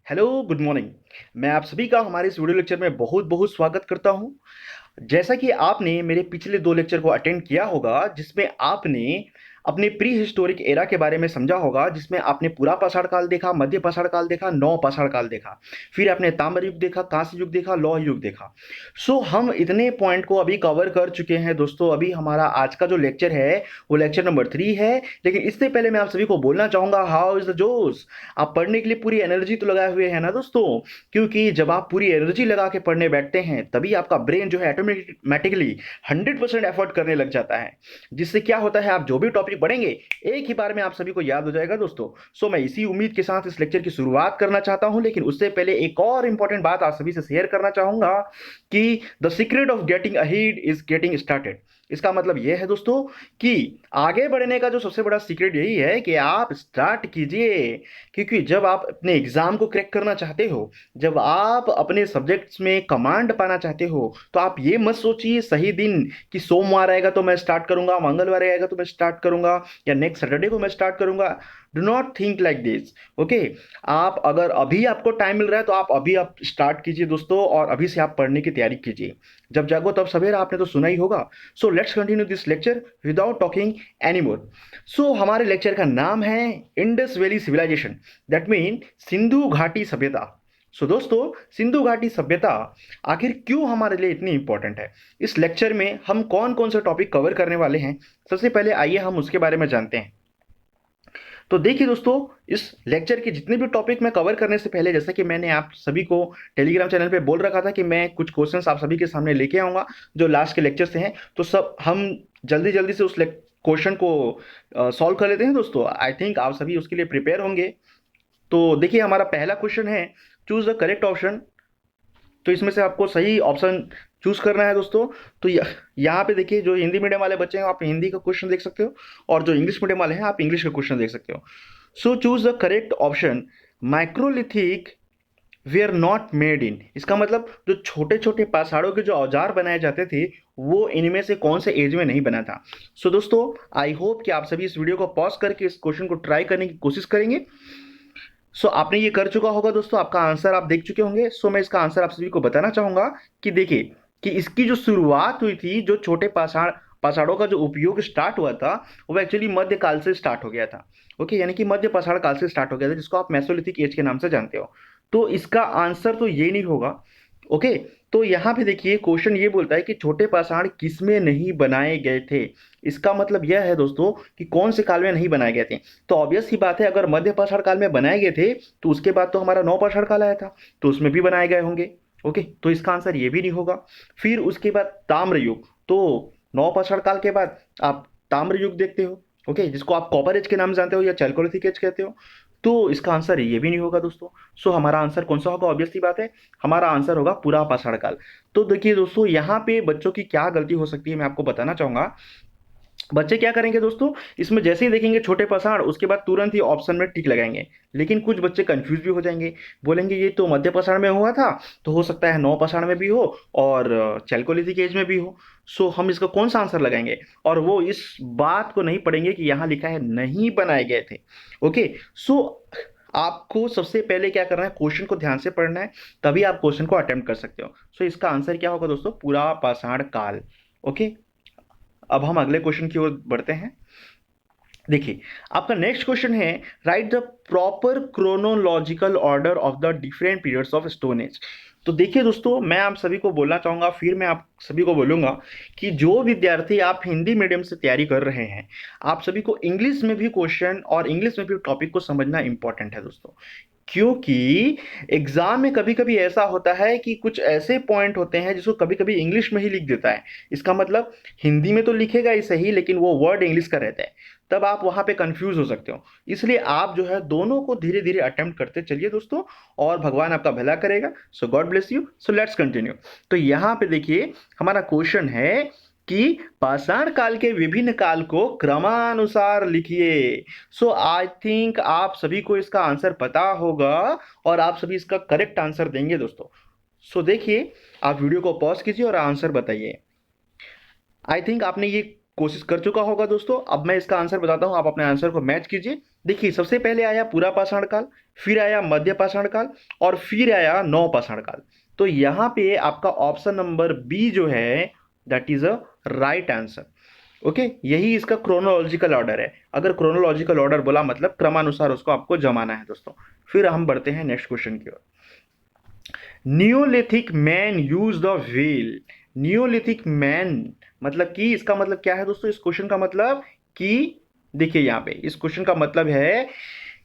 Hello, good morning. मैं आप सभी का हमारे इस वीडियो लेक्चर में बहुत बहुत स्वागत करता हूं। जैसा कि आपने मेरे पिछले 2 लेक्चर को अटेंड किया होगा, जिसमें आपने अपने प्री हिस्टोरिक एरा के बारे में समझा होगा, जिसमें आपने पूरा पाषाण काल देखा, मध्य पाषाण काल देखा, नव पाषाण काल देखा, फिर आपने ताम्र युग देखा, कांस्य युग देखा, लौह युग देखा। सो हम इतने पॉइंट को अभी कवर कर चुके हैं दोस्तों। अभी हमारा आज का जो लेक्चर है वो लेक्चर नंबर 3 है। लेकिन इससे पहले मैं आप सभी को बोलना चाहूंगा, हाउ इज द जोश। आप पढ़ने के लिए पूरी एनर्जी तो लगाए हुए हैं ना दोस्तों? क्योंकि जब आप पूरी एनर्जी लगा के पढ़ने बैठते हैं तभी आपका ब्रेन जो है ऑटोमेटिकली 100% एफर्ट करने लग जाता है, जिससे क्या होता है, आप जो भी टॉपिक पढ़ेंगे एक ही बार में आप सभी को याद हो जाएगा दोस्तों। सो मैं इसी उम्मीद के साथ इस लेक्चर की शुरुआत करना चाहता हूं, लेकिन उससे पहले एक और इंपॉर्टेंट बात आप सभी से शेयर करना चाहूंगा कि the secret of getting ahead is getting started. इसका मतलब यह है दोस्तों कि आगे बढ़ने का जो सबसे बड़ा सीक्रेट यही है कि आप स्टार्ट कीजिए। क्योंकि जब आप अपने एग्जाम को क्रैक करना चाहते हो, जब आप अपने सब्जेक्ट्स में कमांड पाना चाहते हो, तो आप ये मत सोचिए सही दिन कि सोमवार आएगा तो मैं स्टार्ट करूंगा, मंगलवार आएगा तो मैं स्टार्ट करूंगा, या नेक्स्ट सैटरडे को मैं स्टार्ट करूंगा। Do not think like this. Okay, आप अगर अभी आपको टाइम मिल रहा है तो आप अभी आप स्टार्ट कीजिए दोस्तों, और अभी से आप पढ़ने की तैयारी कीजिए। जब जागो तब सवेरा, आपने तो सुना ही होगा। So let's continue this lecture without talking anymore. So हमारे लेक्चर का नाम है Indus valley civilization, that mean सिंधु घाटी सभ्यता। सो दोस्तों, सिंधु घाटी सभ्यता आखिर क्यों हमारे लिए इतनी इंपॉर्टेंट है, इस लेक्चर में हम कौन कौन से टॉपिक कवर करने वाले हैं, सबसे पहले आइए हम उसके बारे में जानते हैं। तो देखिए दोस्तों, इस लेक्चर के जितने भी टॉपिक मैं कवर करने से पहले, जैसा कि मैंने आप सभी को टेलीग्राम चैनल पे बोल रखा था कि मैं कुछ क्वेश्चंस आप सभी के सामने लेके आऊंगा जो लास्ट के लेक्चर से हैं, तो सब हम जल्दी जल्दी से उस क्वेश्चन को सॉल्व कर लेते हैं दोस्तों। आई थिंक आप सभी उसके लिए प्रिपेयर होंगे। तो देखिए, हमारा पहला क्वेश्चन है, चूज द करेक्ट ऑप्शन। तो इसमें से आपको सही ऑप्शन चूज करना है दोस्तों। तो यहाँ पे देखिए, जो हिंदी मीडियम वाले बच्चे हैं आप हिंदी का क्वेश्चन देख सकते हो, और जो इंग्लिश मीडियम वाले हैं आप इंग्लिश का क्वेश्चन देख सकते हो। So choose the correct option. Microlithic were not made in, इसका मतलब जो छोटे छोटे पाषाणों के जो औजार बनाए जाते थे वो इनमें से कौन से एज में नहीं बना था। सो दोस्तों, आई होप कि आप सभी इस वीडियो को पॉज करके इस क्वेश्चन को ट्राई करने की कोशिश करेंगे। सो आपने ये कर चुका होगा दोस्तों, आपका आंसर आप देख चुके होंगे। सो मैं इसका आंसर आप सभी को बताना चाहूंगा कि देखिए, कि इसकी जो शुरुआत हुई थी, जो छोटे पाषाणों का जो उपयोग स्टार्ट हुआ था, वो एक्चुअली मध्य काल से स्टार्ट हो गया था। ओके, यानी कि मध्य पाषाण काल से स्टार्ट हो गया था, जिसको आप मेसोलिथिक एज के नाम से जानते हो। तो इसका आंसर तो ये नहीं होगा। ओके, तो यहाँ पे देखिए, क्वेश्चन ये बोलता है कि छोटे पाषाण किसमें नहीं बनाए गए थे। इसका मतलब यह है दोस्तों कि कौन से काल में नहीं बनाए गए थे। तो ऑब्वियस सी बात है, अगर मध्य पाषाण काल में बनाए गए थे तो उसके बाद तो हमारा नौ पाषाण काल आया था, तो उसमें भी बनाए गए होंगे। ओके, तो इसका आंसर ये भी नहीं होगा। फिर उसके बाद ताम्र युग, तो नौ पाषाण काल के बाद आप ताम्र युग देखते हो। ओके, जिसको आप कॉपर एज के नाम जानते हो या चैल्कोलिथिक एज कहते हो। तो इसका आंसर ये भी नहीं होगा दोस्तों। सो हमारा आंसर कौन सा होगा? ऑब्वियस सी बात है, हमारा आंसर होगा पूरा पाषाण काल। तो देखिए दोस्तों, यहाँ पे बच्चों की क्या गलती हो सकती है मैं आपको बताना चाहूंगा। बच्चे क्या करेंगे दोस्तों, इसमें जैसे ही देखेंगे छोटे पाषाण, उसके बाद तुरंत ही ऑप्शन में टिक लगाएंगे। लेकिन कुछ बच्चे कंफ्यूज भी हो जाएंगे, बोलेंगे ये तो मध्य पाषाण में हुआ था, तो हो सकता है नौ पाषाण में भी हो और चैल्कोलिथिक एज में भी हो। सो हम इसका कौन सा आंसर लगाएंगे? और वो इस बात को नहीं पढ़ेंगे कि यहाँ लिखा है नहीं बनाए गए थे। ओके, सो आपको सबसे पहले क्या करना है, क्वेश्चन को ध्यान से पढ़ना है, तभी आप क्वेश्चन को अटेम्प्ट कर सकते हो। सो इसका आंसर क्या होगा दोस्तों? पूरा पाषाण काल। ओके, अब हम अगले क्वेश्चन की ओर बढ़ते हैं। देखिए, आपका नेक्स्ट क्वेश्चन है, right the proper chronological order of the different periods of stone age. तो देखिए दोस्तों, मैं आप सभी को बोलना चाहूंगा, फिर मैं आप सभी को बोलूंगा कि जो विद्यार्थी आप हिंदी मीडियम से तैयारी कर रहे हैं, आप सभी को इंग्लिश में भी क्वेश्चन और इंग्लिश में भी टॉपिक को समझना इंपॉर्टेंट है दोस्तों। क्योंकि एग्जाम में कभी कभी ऐसा होता है कि कुछ ऐसे पॉइंट होते हैं जिसको कभी कभी इंग्लिश में ही लिख देता है। इसका मतलब हिंदी में तो लिखेगा ही सही, लेकिन वो वर्ड इंग्लिश का रहता है, तब आप वहां पे कंफ्यूज हो सकते हो। इसलिए आप जो है दोनों को धीरे धीरे अटेम्प्ट करते चलिए दोस्तों, और भगवान आपका भला करेगा। So God bless you. So let's continue. तो यहाँ पे देखिए, हमारा क्वेश्चन है कि पाषाण काल के विभिन्न काल को क्रमानुसार लिखिए। सो आई थिंक आप सभी को इसका आंसर पता होगा, और आप सभी इसका करेक्ट आंसर देंगे दोस्तों। सो देखिए, आप वीडियो को पॉज कीजिए और आंसर बताइए। आई थिंक आपने ये कोशिश कर चुका होगा दोस्तों। अब मैं इसका आंसर बताता हूं, आप अपने आंसर को मैच कीजिए देखिए सबसे पहले आया पूरा पाषाण काल, फिर आया मध्य पाषाण काल, और फिर आया नव पाषाण काल। तो यहाँ पे आपका ऑप्शन नंबर बी जो है that is a right answer. Okay, यही इसका क्रोनोलॉजिकल ऑर्डर है। अगर क्रोनोलॉजिकल ऑर्डर बोला मतलब क्रमानुसार उसको आपको जमाना है दोस्तों। फिर हम बढ़ते हैं नेक्स्ट क्वेश्चन की ओर। Neolithic man use the wheel. Neolithic man मतलब कि इसका मतलब क्या है दोस्तों? इस क्वेश्चन का मतलब कि देखिए यहाँ पे इस क्वेश्चन का मतलब है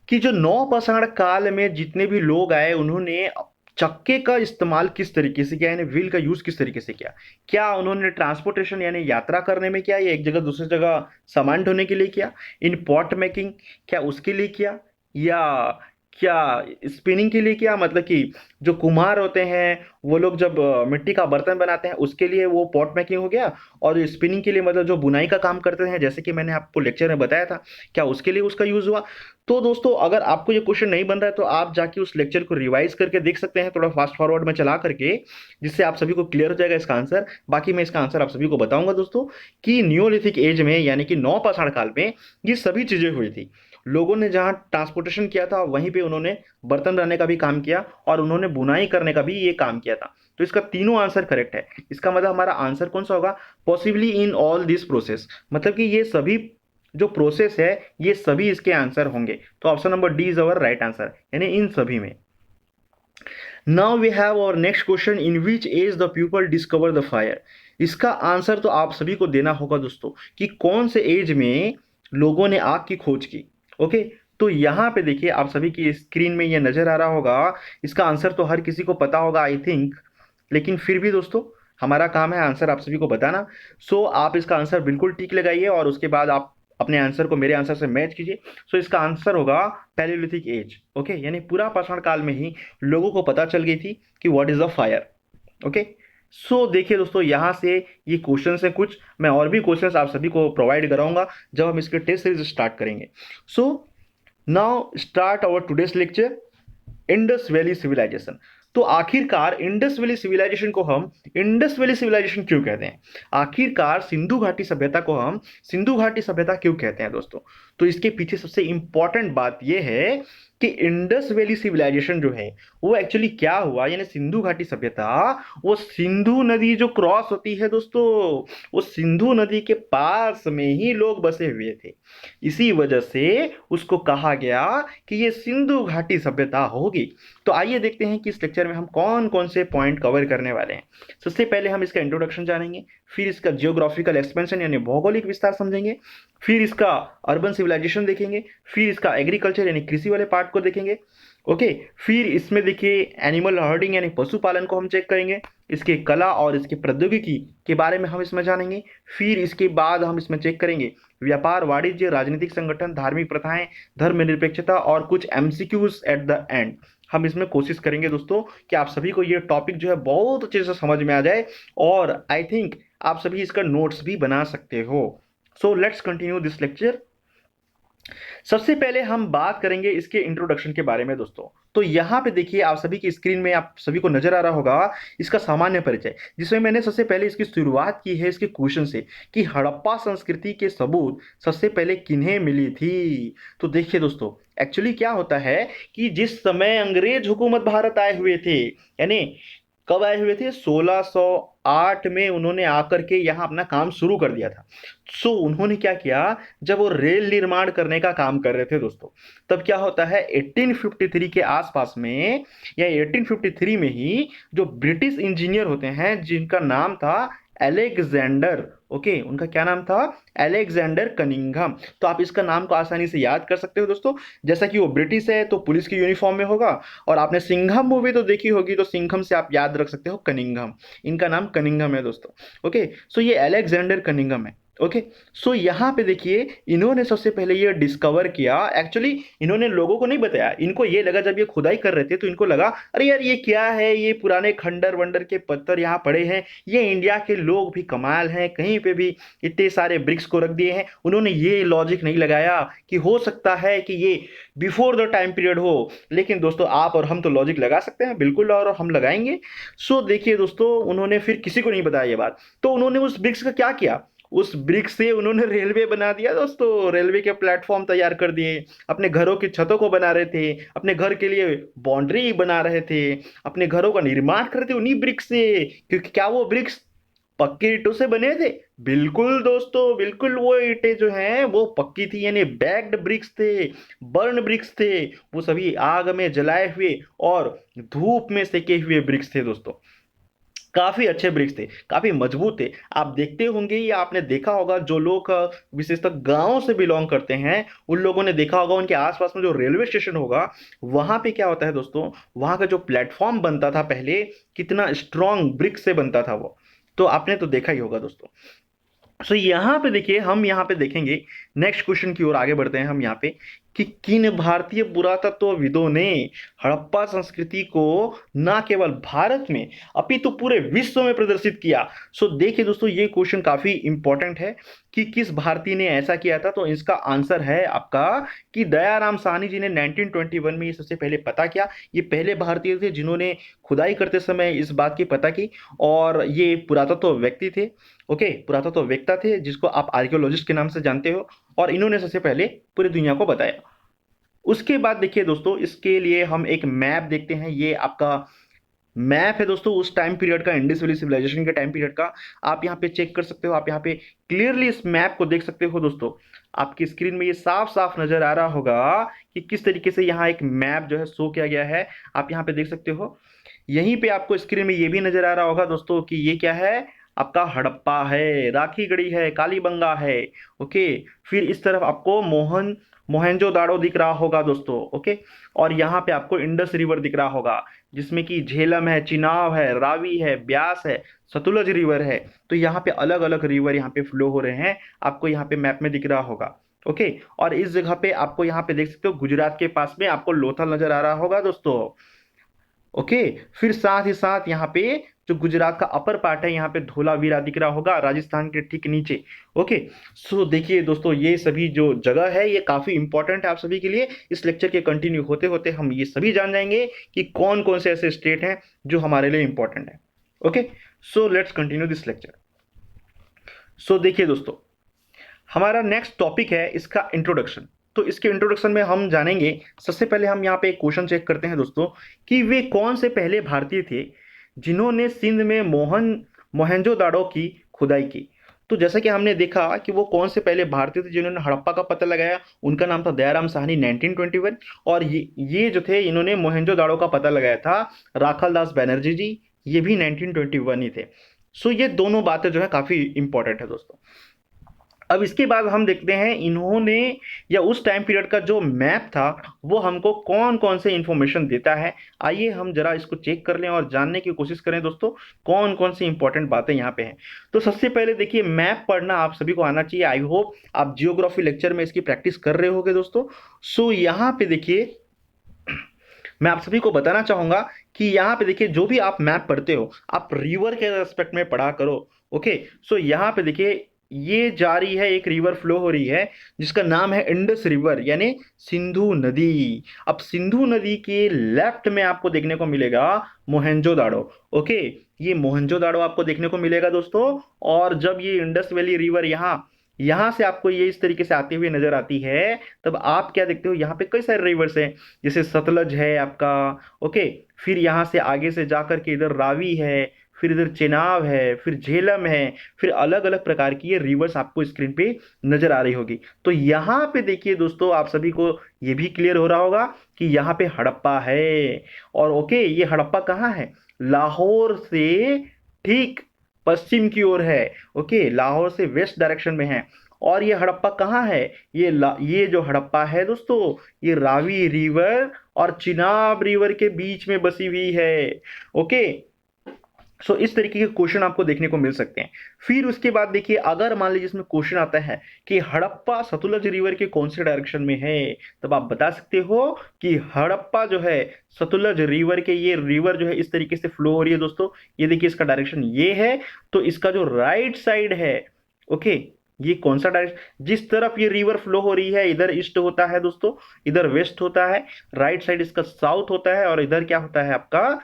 कि जो नौपाषाण काल में जितने भी लोग आए उन्होंने चक्के का इस्तेमाल किस तरीके से किया, यानी व्हील का यूज किस तरीके से किया। क्या उन्होंने ट्रांसपोर्टेशन यानी यात्रा करने में किया, या एक जगह दूसरी जगह सामान ढोने के लिए किया, इन पॉट मेकिंग क्या उसके लिए किया, या क्या स्पिनिंग के लिए किया, मतलब कि जो कुम्हार होते हैं वो लोग जब मिट्टी का बर्तन बनाते हैं उसके लिए वो पॉट मेकिंग हो गया, और स्पिनिंग के लिए मतलब जो बुनाई का काम करते हैं जैसे कि मैंने आपको लेक्चर में बताया था, क्या उसके लिए उसका यूज हुआ। तो दोस्तों अगर आपको ये क्वेश्चन नहीं बन रहा है तो आप जाके उस लेक्चर को रिवाइज करके देख सकते हैं, थोड़ा फास्ट फॉरवर्ड में चला करके, जिससे आप सभी को क्लियर हो जाएगा इसका आंसर। बाकी मैं इसका आंसर आप सभी को बताऊंगा दोस्तों कि नियोलिथिक एज में यानी कि नौपाषाण काल में ये सभी चीजें हुई थी। लोगों ने जहां ट्रांसपोर्टेशन किया था वहीं पे उन्होंने बर्तन बनाने का भी काम किया, और उन्होंने बुनाई करने का भी ये काम किया था। तो इसका तीनों आंसर करेक्ट है। इसका मतलब हमारा आंसर कौन सा होगा? Possibly in all this process, मतलब कि ये सभी जो प्रोसेस है ये सभी इसके आंसर होंगे। तो option number D is our right answer, यानी इन सभी में। Now we have our next question, in which age the people discover the fire. इसका आंसर तो आप सभी को देना होगा दोस्तों कि कौन से एज में लोगों ने आग की खोज की। ओके, तो यहाँ पे देखिए आप सभी की स्क्रीन में ये नजर आ रहा होगा। इसका आंसर तो हर किसी को पता होगा आई थिंक, लेकिन फिर भी दोस्तों हमारा काम है आंसर आप सभी को बताना। सो आप इसका आंसर बिल्कुल टिक लगाइए और उसके बाद आप अपने आंसर को मेरे आंसर से मैच कीजिए। सो इसका आंसर होगा पैलियोलिथिक एज। ओके, यानी पूरा पाषाण काल में ही लोगों को पता चल गई थी कि what is a fire. Okay, so देखिए दोस्तों यहाँ से ये क्वेश्चन है कुछ, मैं और भी क्वेश्चंस आप सभी को प्रोवाइड कराऊंगा जब हम इसके टेस्ट सीरीज स्टार्ट करेंगे। So now start our today's lecture, Indus valley civilisation. तो आखिरकार इंडस वैली सिविलाइजेशन को हम इंडस वैली सिविलाइजेशन क्यों कहते हैं? आखिरकार सिंधु घाटी सभ्यता को हम सिंधु घाटी सभ्यता क्यों कहते हैं दोस्तों? तो इसके पीछे सबसे इंपॉर्टेंट बात यह है कि इंडस वैली सिविलाइजेशन जो है वो एक्चुअली क्या हुआ, यानी सिंधु घाटी सभ्यता, वो सिंधु नदी जो क्रॉस होती है दोस्तों, वो सिंधु नदी के पास में ही लोग बसे हुए थे। इसी वजह से उसको कहा गया कि ये सिंधु घाटी सभ्यता होगी। तो आइए देखते हैं कि इस लेक्चर में हम कौन कौन से पॉइंट कवर करने वाले हैं। सबसे पहले हम इसका इंट्रोडक्शन जानेंगे, फिर इसका जियोग्राफिकल एक्सपेंशन यानी भौगोलिक विस्तार समझेंगे, फिर इसका अर्बन सिविलाइजेशन देखेंगे, फिर इसका एग्रीकल्चर यानी कृषि वाले पार्ट को देखेंगे। ओके, फिर इसमें देखिए एनिमल हर्डिंग यानी पशुपालन को हम चेक करेंगे, इसके कला और इसके प्रौद्योगिकी के बारे में हम इसमें जानेंगे। फिर इसके बाद हम इसमें चेक करेंगे व्यापार, वाणिज्य, राजनीतिक संगठन, धार्मिक प्रथाएं, धर्मनिरपेक्षता और कुछ एमसीक्यूज एट द एंड। हम इसमें कोशिश करेंगे दोस्तों कि आप सभी को ये टॉपिक जो है बहुत अच्छे से समझ में आ जाए, और आई थिंक आप सभी इसका नोट्स भी बना सकते हो। सो लेट्स कंटिन्यू दिस लेक्चर। सबसे पहले हम बात करेंगे इसके इंट्रोडक्शन के बारे में दोस्तों। तो यहाँ पे देखिए आप सभी की स्क्रीन में आप सभी को नजर आ रहा होगा इसका सामान्य परिचय, जिसमें मैंने सबसे पहले इसकी शुरुआत की है इसके क्वेश्चन से कि हड़प्पा संस्कृति के सबूत सबसे पहले किन्हें मिली थी। तो देखिए दोस्तों एक्चुअली क्या होता है कि जिस समय अंग्रेज हुकूमत भारत आए हुए थे, यानी कब आए हुए थे? 1608 में उन्होंने आकर के यहाँ अपना काम शुरू कर दिया था। सो उन्होंने क्या किया, जब वो रेल निर्माण करने का काम कर रहे थे दोस्तों, तब क्या होता है 1853 के आसपास में या 1853 में ही जो ब्रिटिश इंजीनियर होते हैं जिनका नाम था एलेक्जेंडर, ओके, उनका क्या नाम था? Alexander Cunningham. तो आप इसका नाम को आसानी से याद कर सकते हो दोस्तों, जैसा कि वो ब्रिटिश है तो पुलिस की यूनिफॉर्म में होगा, और आपने सिंघम मूवी तो देखी होगी तो सिंघम से आप याद रख सकते हो कनिंघम। इनका नाम कनिंघम है दोस्तों। ओके, सो ये एलेक्जेंडर कनिंघम है। ओके, सो यहाँ पे देखिए इन्होंने सबसे पहले ये डिस्कवर किया। एक्चुअली इन्होंने लोगों को नहीं बताया, इनको ये लगा जब ये खुदाई कर रहे थे तो इनको लगा अरे यार ये क्या है, ये पुराने खंडर वंडर के पत्थर यहाँ पड़े हैं, ये इंडिया के लोग भी कमाल हैं, कहीं पे भी इतने सारे ब्रिक्स को रख दिए हैं। उन्होंने ये लॉजिक नहीं लगाया कि हो सकता है कि ये बिफोर द टाइम पीरियड हो। लेकिन दोस्तों आप और हम तो लॉजिक लगा सकते हैं बिल्कुल, और हम लगाएंगे। सो देखिए दोस्तों उन्होंने फिर किसी को नहीं बताया ये बात, तो उन्होंने उस ब्रिक्स का क्या किया, उस ब्रिक्स से उन्होंने रेलवे बना दिया दोस्तों, रेलवे के प्लेटफॉर्म तैयार कर दिए, अपने घरों की छतों को बना रहे थे, अपने घर के लिए बाउंड्री बना रहे थे, अपने घरों का निर्माण कर रहे थे उन्हीं ब्रिक्स से। क्योंकि क्या वो ब्रिक्स पक्की ईंटों से बने थे? बिल्कुल दोस्तों, बिल्कुल वो ईंटें जो हैं वो पक्की थी, यानी बैग्ड ब्रिक्स थे, बर्न ब्रिक्स थे। वो सभी आग में जलाए हुए और धूप में सेके हुए ब्रिक्स थे दोस्तों। काफी अच्छे ब्रिक्स थे, काफी मजबूत थे। आप देखते होंगे या आपने देखा होगा, जो लोग विशेषतः गांव से बिलोंग करते हैं उन लोगों ने देखा होगा, उनके आसपास में जो रेलवे स्टेशन होगा वहां पे क्या होता है दोस्तों, वहां का जो प्लेटफॉर्म बनता था पहले, कितना स्ट्रांग ब्रिक्स से बनता था वो। तो आपने तो देखा ही होगा दोस्तों। सो यहाँ पे देखिए, हम यहाँ पे देखेंगे, नेक्स्ट क्वेश्चन की ओर आगे बढ़ते हैं हम यहाँ पे, कि किन भारतीय पुरातत्वविदों ने हड़प्पा संस्कृति को न केवल भारत में अपितु पूरे विश्व में प्रदर्शित किया। सो देखिए दोस्तों, ये क्वेश्चन काफी इंपॉर्टेंट है कि किस भारतीय ने ऐसा किया था। तो इसका आंसर है आपका कि दयाराम साहनी जी ने 1921 में ये सबसे पहले पता किया। ये पहले भारतीय थे जिन्होंने खुदाई करते समय इस बात की पता की, और ये पुरातत्व व्यक्ति थे। ओके, पुरातत्ववेत्ता थे जिसको आप आर्कियोलॉजिस्ट के नाम से जानते हो, और इन्होंने सबसे पहले पूरी दुनिया को बताया। उसके बाद देखिए दोस्तों, इसके लिए हम एक मैप देखते हैं। ये आपका मैप है दोस्तों उस टाइम पीरियड का, इंडस वैली सिविलाइजेशन के टाइम पीरियड का। आप यहाँ पे चेक कर सकते हो, आप यहाँ पे क्लियरली इस मैप को देख सकते हो दोस्तों। आपकी स्क्रीन में ये साफ साफ नजर आ रहा होगा कि किस तरीके से यहाँ एक मैप जो है शो किया गया है। आप यहाँ पे देख सकते हो, यहीं पे आपको स्क्रीन में ये भी नजर आ रहा होगा दोस्तों कि ये क्या है, आपका हड़प्पा है, राखीगढ़ी है, कालीबंगा है। ओके, फिर इस तरफ आपको मोहनजोदाड़ो दिख रहा होगा दोस्तों। ओके, और यहाँ पे आपको इंडस रिवर दिख रहा होगा, जिसमें कि झेलम है, चिनाब है, रावी है, ब्यास है, सतलुज रिवर है। तो यहाँ पे अलग अलग रिवर यहाँ पे फ्लो हो रहे हैं, आपको यहाँ पे मैप में दिख रहा होगा। ओके, और इस जगह पे आपको यहाँ पे देख सकते हो, गुजरात के पास में आपको लोथल नजर आ रहा होगा दोस्तों। ओके, फिर साथ ही साथ यहाँ पे जो गुजरात का अपर पार्ट है, यहाँ पे धोलावीरा दिख रहा होगा, राजस्थान के ठीक नीचे। ओके, सो देखिए दोस्तों, ये सभी जो जगह है ये काफी इंपॉर्टेंट है आप सभी के लिए। इस लेक्चर के कंटिन्यू होते होते हम ये सभी जान जाएंगे कि कौन कौन से ऐसे स्टेट हैं जो हमारे लिए इंपॉर्टेंट है। Okay, so let's continue this lecture. So देखिए दोस्तों, हमारा नेक्स्ट टॉपिक है इसका इंट्रोडक्शन। तो इसके इंट्रोडक्शन में हम जानेंगे, सबसे पहले हम यहाँ पे एक क्वेश्चन चेक करते हैं दोस्तों, कि वे कौन से पहले भारतीय थे जिन्होंने सिंध में मोहनजोदाड़ो की खुदाई की। तो जैसा कि हमने देखा कि वो कौन से पहले भारतीय थे जिन्होंने हड़प्पा का पता लगाया, उनका नाम था दयाराम साहनी 1921। और ये जो थे, इन्होंने मोहनजोदाड़ो का पता लगाया था राखाल दास बैनर्जी जी, ये भी 1921 ही थे। सो ये दोनों बातें जो है काफी इंपॉर्टेंट है दोस्तों। अब इसके बाद हम देखते हैं इन्होंने, या उस टाइम पीरियड का जो मैप था वो हमको कौन कौन से इंफॉर्मेशन देता है। आइए हम जरा इसको चेक कर लें और जानने की कोशिश करें दोस्तों, कौन कौन सी इंपॉर्टेंट बातें यहाँ पे हैं। तो सबसे पहले देखिए, मैप पढ़ना आप सभी को आना चाहिए। आई होप आप जियोग्राफी लेक्चर में इसकी प्रैक्टिस कर रहे होगे दोस्तों। सो यहाँ पे देखिए, मैं आप सभी को बताना चाहूंगा कि यहाँ पे देखिए, जो भी आप मैप पढ़ते हो आप रिवर के रेस्पेक्ट में पढ़ा करो। ओके, सो यहाँ पे देखिए, ये जा रही है, एक रिवर फ्लो हो रही है जिसका नाम है इंडस रिवर, यानी सिंधु नदी। अब सिंधु नदी के लेफ्ट में आपको देखने को मिलेगा मोहनजोदाड़ो। ओके, ये मोहनजोदाड़ो आपको देखने को मिलेगा दोस्तों। और जब ये इंडस वैली रिवर यहाँ से आपको ये इस तरीके से आती हुई नजर आती है, तब आप क्या देखते हो, यहाँ पे कई सारे रिवर्स हैं, जैसे सतलज है आपका। ओके, फिर यहाँ से आगे से जाकर के इधर रावी है, फिर इधर चेनाब है, फिर झेलम है, फिर अलग अलग प्रकार की ये रिवर्स आपको स्क्रीन पे नजर आ रही होगी। तो यहाँ पे देखिए दोस्तों, आप सभी को ये भी क्लियर हो रहा होगा कि यहाँ पे हड़प्पा है। और ओके, ये हड़प्पा कहाँ है, लाहौर से ठीक पश्चिम की ओर है। ओके, लाहौर से वेस्ट डायरेक्शन में है। और ये हड़प्पा कहाँ है, ये जो हड़प्पा है दोस्तों, ये रावी रिवर और चिनाब रिवर के बीच में बसी हुई है। ओके, सो इस तरीके के क्वेश्चन आपको देखने को मिल सकते हैं। फिर उसके बाद देखिए, अगर मान लीजिए इसमें क्वेश्चन आता है कि हड़प्पा सतलज रिवर के कौन से डायरेक्शन में है, तब आप बता सकते हो कि हड़प्पा जो है सतलज रिवर के, ये रिवर जो है इस तरीके से फ्लो हो रही है दोस्तों। ये देखिए, इसका डायरेक्शन ये है, तो इसका जो राइट साइड है, ओके, ये कौन सा डायरेक्शन, जिस तरफ ये रिवर फ्लो हो रही है, इधर ईस्ट होता है दोस्तों, इधर वेस्ट होता है, राइट साइड इसका साउथ होता है, और इधर क्या होता है आपका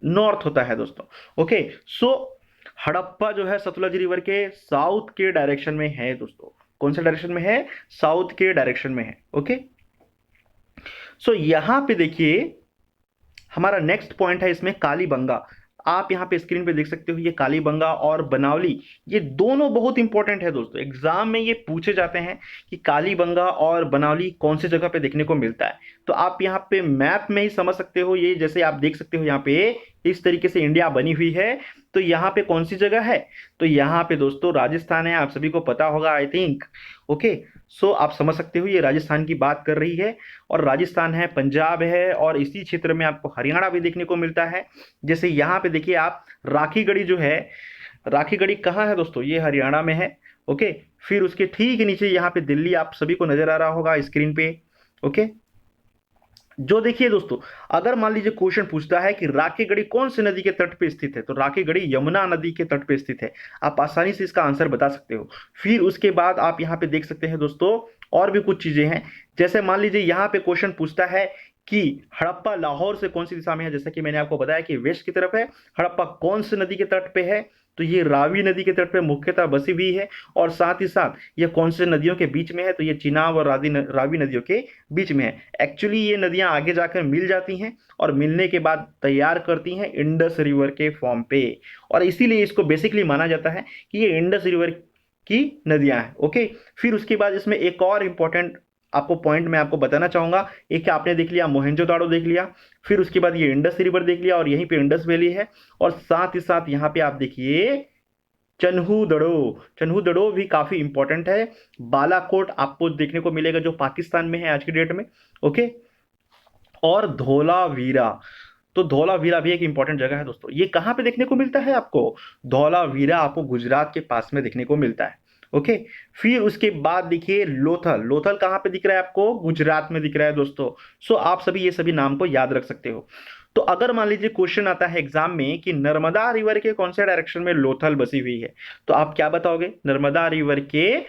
नॉर्थ होता है दोस्तों। ओके, सो हड़प्पा जो है सतलज रिवर के साउथ के डायरेक्शन में है दोस्तों। कौन से डायरेक्शन में है? साउथ के डायरेक्शन में है। ओके, सो यहां पे देखिए हमारा नेक्स्ट पॉइंट है इसमें कालीबंगा। आप यहाँ पे स्क्रीन पे देख सकते हो ये कालीबंगा और बनावली, ये दोनों बहुत इंपॉर्टेंट है दोस्तों। एग्जाम में ये पूछे जाते हैं कि कालीबंगा और बनावली कौन सी जगह पे देखने को मिलता है। तो आप यहाँ पे मैप में ही समझ सकते हो। ये जैसे आप देख सकते हो यहाँ पे इस तरीके से इंडिया बनी हुई है। तो यहाँ पे कौन सी जगह है? तो यहाँ पे दोस्तों राजस्थान है, आप सभी को पता होगा आई थिंक। ओके, सो आप समझ सकते हो ये राजस्थान की बात कर रही है। और राजस्थान है, पंजाब है, और इसी क्षेत्र में आपको हरियाणा भी देखने को मिलता है। जैसे यहाँ पे देखिए आप राखीगढ़ी जो है, राखीगढ़ी कहाँ है दोस्तों? ये हरियाणा में है। ओके, फिर उसके ठीक नीचे यहाँ पे दिल्ली आप सभी को नजर आ रहा होगा स्क्रीन पे। ओके, जो देखिए दोस्तों, अगर मान लीजिए क्वेश्चन पूछता है कि राखीगढ़ी कौन सी नदी के तट पे स्थित है, तो राखीगढ़ी यमुना नदी के तट पे स्थित है। आप आसानी से इसका आंसर बता सकते हो। फिर उसके बाद आप यहाँ पे देख सकते हैं दोस्तों और भी कुछ चीजें हैं। जैसे मान लीजिए यहाँ पे क्वेश्चन पूछता है कि हड़प्पा लाहौर से कौन सी दिशा में है। जैसा कि मैंने आपको बताया कि वेस्ट की तरफ है। हड़प्पा कौन सी नदी के तट पे है? तो ये रावी नदी के तट पे मुख्यतः बसी हुई है। और साथ ही साथ ये कौन से नदियों के बीच में है? तो ये चिनाब और रावी नदियों के बीच में है। एक्चुअली ये नदियां आगे जाकर मिल जाती हैं और मिलने के बाद तैयार करती हैं इंडस रिवर के फॉर्म पे। और इसीलिए इसको बेसिकली माना जाता है कि ये इंडस रिवर की नदियां हैं। ओके, फिर उसके बाद इसमें एक और इंपॉर्टेंट आपको पॉइंट मैं आपको बताना चाहूंगा। एक आपने देख लिया मोहेंजोदाड़ो देख लिया, फिर उसके बाद ये इंडस रिवर देख लिया और यहीं पे इंडस वैली है। और साथ ही साथ यहाँ पे आप देखिए चन्हू दड़ो भी काफी इंपॉर्टेंट है। बालाकोट आपको देखने को मिलेगा जो पाकिस्तान में है आज की डेट में। ओके, और धोलावीरा, तो धोलावीरा भी एक इंपॉर्टेंट जगह है दोस्तों। ये कहाँ पे देखने को मिलता है आपको? धोलावीरा आपको गुजरात के पास में देखने को मिलता है। ओके, फिर उसके बाद देखिए लोथल। लोथल कहाँ पे दिख रहा है आपको? गुजरात में दिख रहा है दोस्तों। सो आप सभी ये सभी नाम को याद रख सकते हो। तो अगर मान लीजिए क्वेश्चन आता है एग्जाम में कि नर्मदा रिवर के कौन से डायरेक्शन में लोथल बसी हुई है, तो आप क्या बताओगे? नर्मदा रिवर के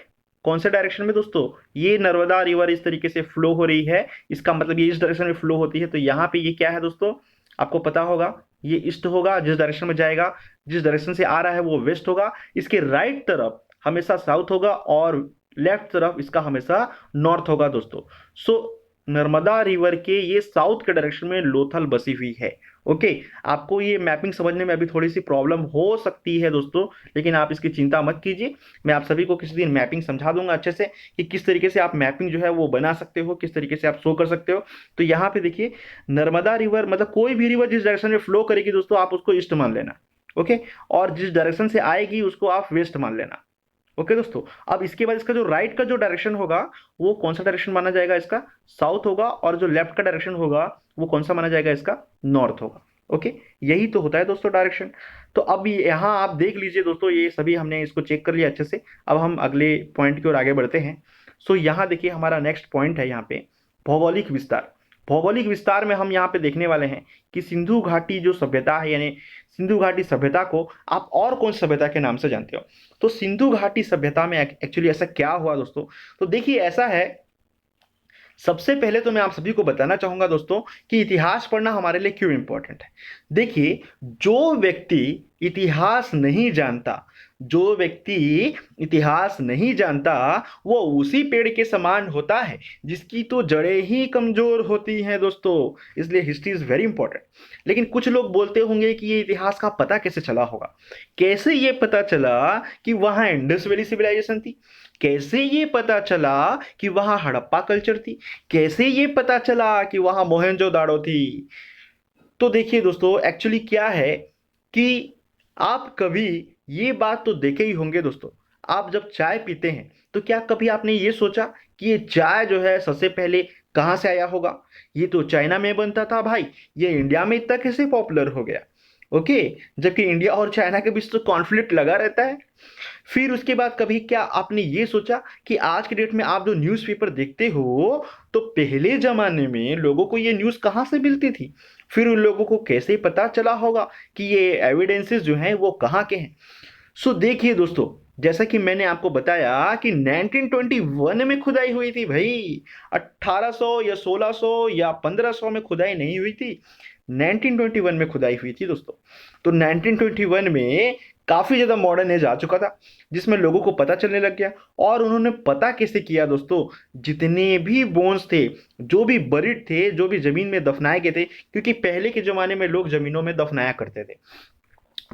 कौन से डायरेक्शन में दोस्तों? ये नर्मदा रिवर इस तरीके से फ्लो हो रही है, इसका मतलब ये इस डायरेक्शन में फ्लो होती है। तो यहाँ पे ये क्या है दोस्तों? आपको पता होगा ये ईस्ट होगा, जिस डायरेक्शन में जाएगा, जिस डायरेक्शन से आ रहा है वो वेस्ट होगा। इसके राइट तरफ हमेशा साउथ होगा और लेफ्ट तरफ इसका हमेशा नॉर्थ होगा दोस्तों। सो नर्मदा रिवर के ये साउथ के डायरेक्शन में लोथल बसी हुई है। ओके, आपको ये मैपिंग समझने में अभी थोड़ी सी प्रॉब्लम हो सकती है दोस्तों, लेकिन आप इसकी चिंता मत कीजिए। मैं आप सभी को किसी दिन मैपिंग समझा दूंगा अच्छे से कि किस तरीके से आप मैपिंग जो है वो बना सकते हो, किस तरीके से आप शो कर सकते हो। तो यहाँ पे देखिए नर्मदा रिवर मतलब कोई भी रिवर जिस डायरेक्शन में फ्लो करेगी दोस्तों आप उसको ईस्ट मान लेना। ओके, और जिस डायरेक्शन से आएगी उसको आप वेस्ट मान लेना। ओके दोस्तों, अब इसके बाद इसका जो राइट का जो डायरेक्शन होगा वो कौन सा डायरेक्शन माना जाएगा? इसका साउथ होगा। और जो लेफ्ट का डायरेक्शन होगा वो कौन सा माना जाएगा? इसका नॉर्थ होगा। ओके, यही तो होता है दोस्तों डायरेक्शन। तो अब यहाँ आप देख लीजिए दोस्तों, ये सभी हमने इसको चेक कर लिया अच्छे से। अब हम अगले पॉइंट की ओर आगे बढ़ते हैं। सो यहाँ देखिए हमारा नेक्स्ट पॉइंट है यहाँ पे भौगोलिक विस्तार। भौगोलिक विस्तार में हम यहाँ पे देखने वाले हैं कि सिंधु घाटी जो सभ्यता है, यानी सिंधु घाटी सभ्यता को आप और कौन सभ्यता के नाम से जानते हो? तो सिंधु घाटी सभ्यता में एक्चुअली ऐसा क्या हुआ दोस्तों? तो देखिए ऐसा है, सबसे पहले तो मैं आप सभी को बताना चाहूंगा दोस्तों कि इतिहास पढ़ना हमारे लिए क्यों इंपॉर्टेंट है। देखिए, जो व्यक्ति इतिहास नहीं जानता, जो व्यक्ति इतिहास नहीं जानता वो उसी पेड़ के समान होता है जिसकी तो जड़ें ही कमजोर होती हैं दोस्तों। इसलिए हिस्ट्री इज वेरी इंपॉर्टेंट। लेकिन कुछ लोग बोलते होंगे कि ये इतिहास का पता कैसे चला होगा? कैसे ये पता चला कि वहां इंडस वैली सिविलाइजेशन थी? कैसे ये पता चला कि वहां हड़प्पा कल्चर थी? कैसे ये पता चला कि वहां मोहनजोदाड़ो थी? तो देखिए दोस्तों, एक्चुअली क्या है कि आप कभी ये बात तो देखे ही होंगे दोस्तों। आप जब चाय पीते हैं तो क्या कभी आपने ये सोचा कि ये चाय जो है सबसे पहले कहाँ से आया होगा? ये तो चाइना में बनता था भाई, ये इंडिया में इतना कैसे पॉपुलर हो गया? ओके, जबकि इंडिया और चाइना के बीच तो कॉन्फ्लिक्ट लगा रहता है। फिर उसके बाद कभी क्या आपने ये सोचा कि आज के डेट में आप जो न्यूज़पेपर देखते हो, तो पहले जमाने में लोगों को ये न्यूज़ कहाँ से मिलती थी? फिर उन लोगों को कैसे पता चला होगा कि ये एविडेंसेस जो हैं वो कहाँ के हैं? सो देखिए दोस्तों, जैसा कि मैंने आपको बताया कि 1921 में खुदाई हुई थी भाई। 1800 या 1600 या 1500 में खुदाई नहीं हुई थी, 1921 में खुदाई हुई थी दोस्तों। तो 1921 में काफ़ी ज़्यादा मॉडर्न एज आ चुका था, जिसमें लोगों को पता चलने लग गया। और उन्होंने पता कैसे किया दोस्तों, जितने भी बोन्स थे, जो भी बरीड थे, जो भी ज़मीन में दफनाए गए थे, क्योंकि पहले के ज़माने में लोग ज़मीनों में दफनाया करते थे।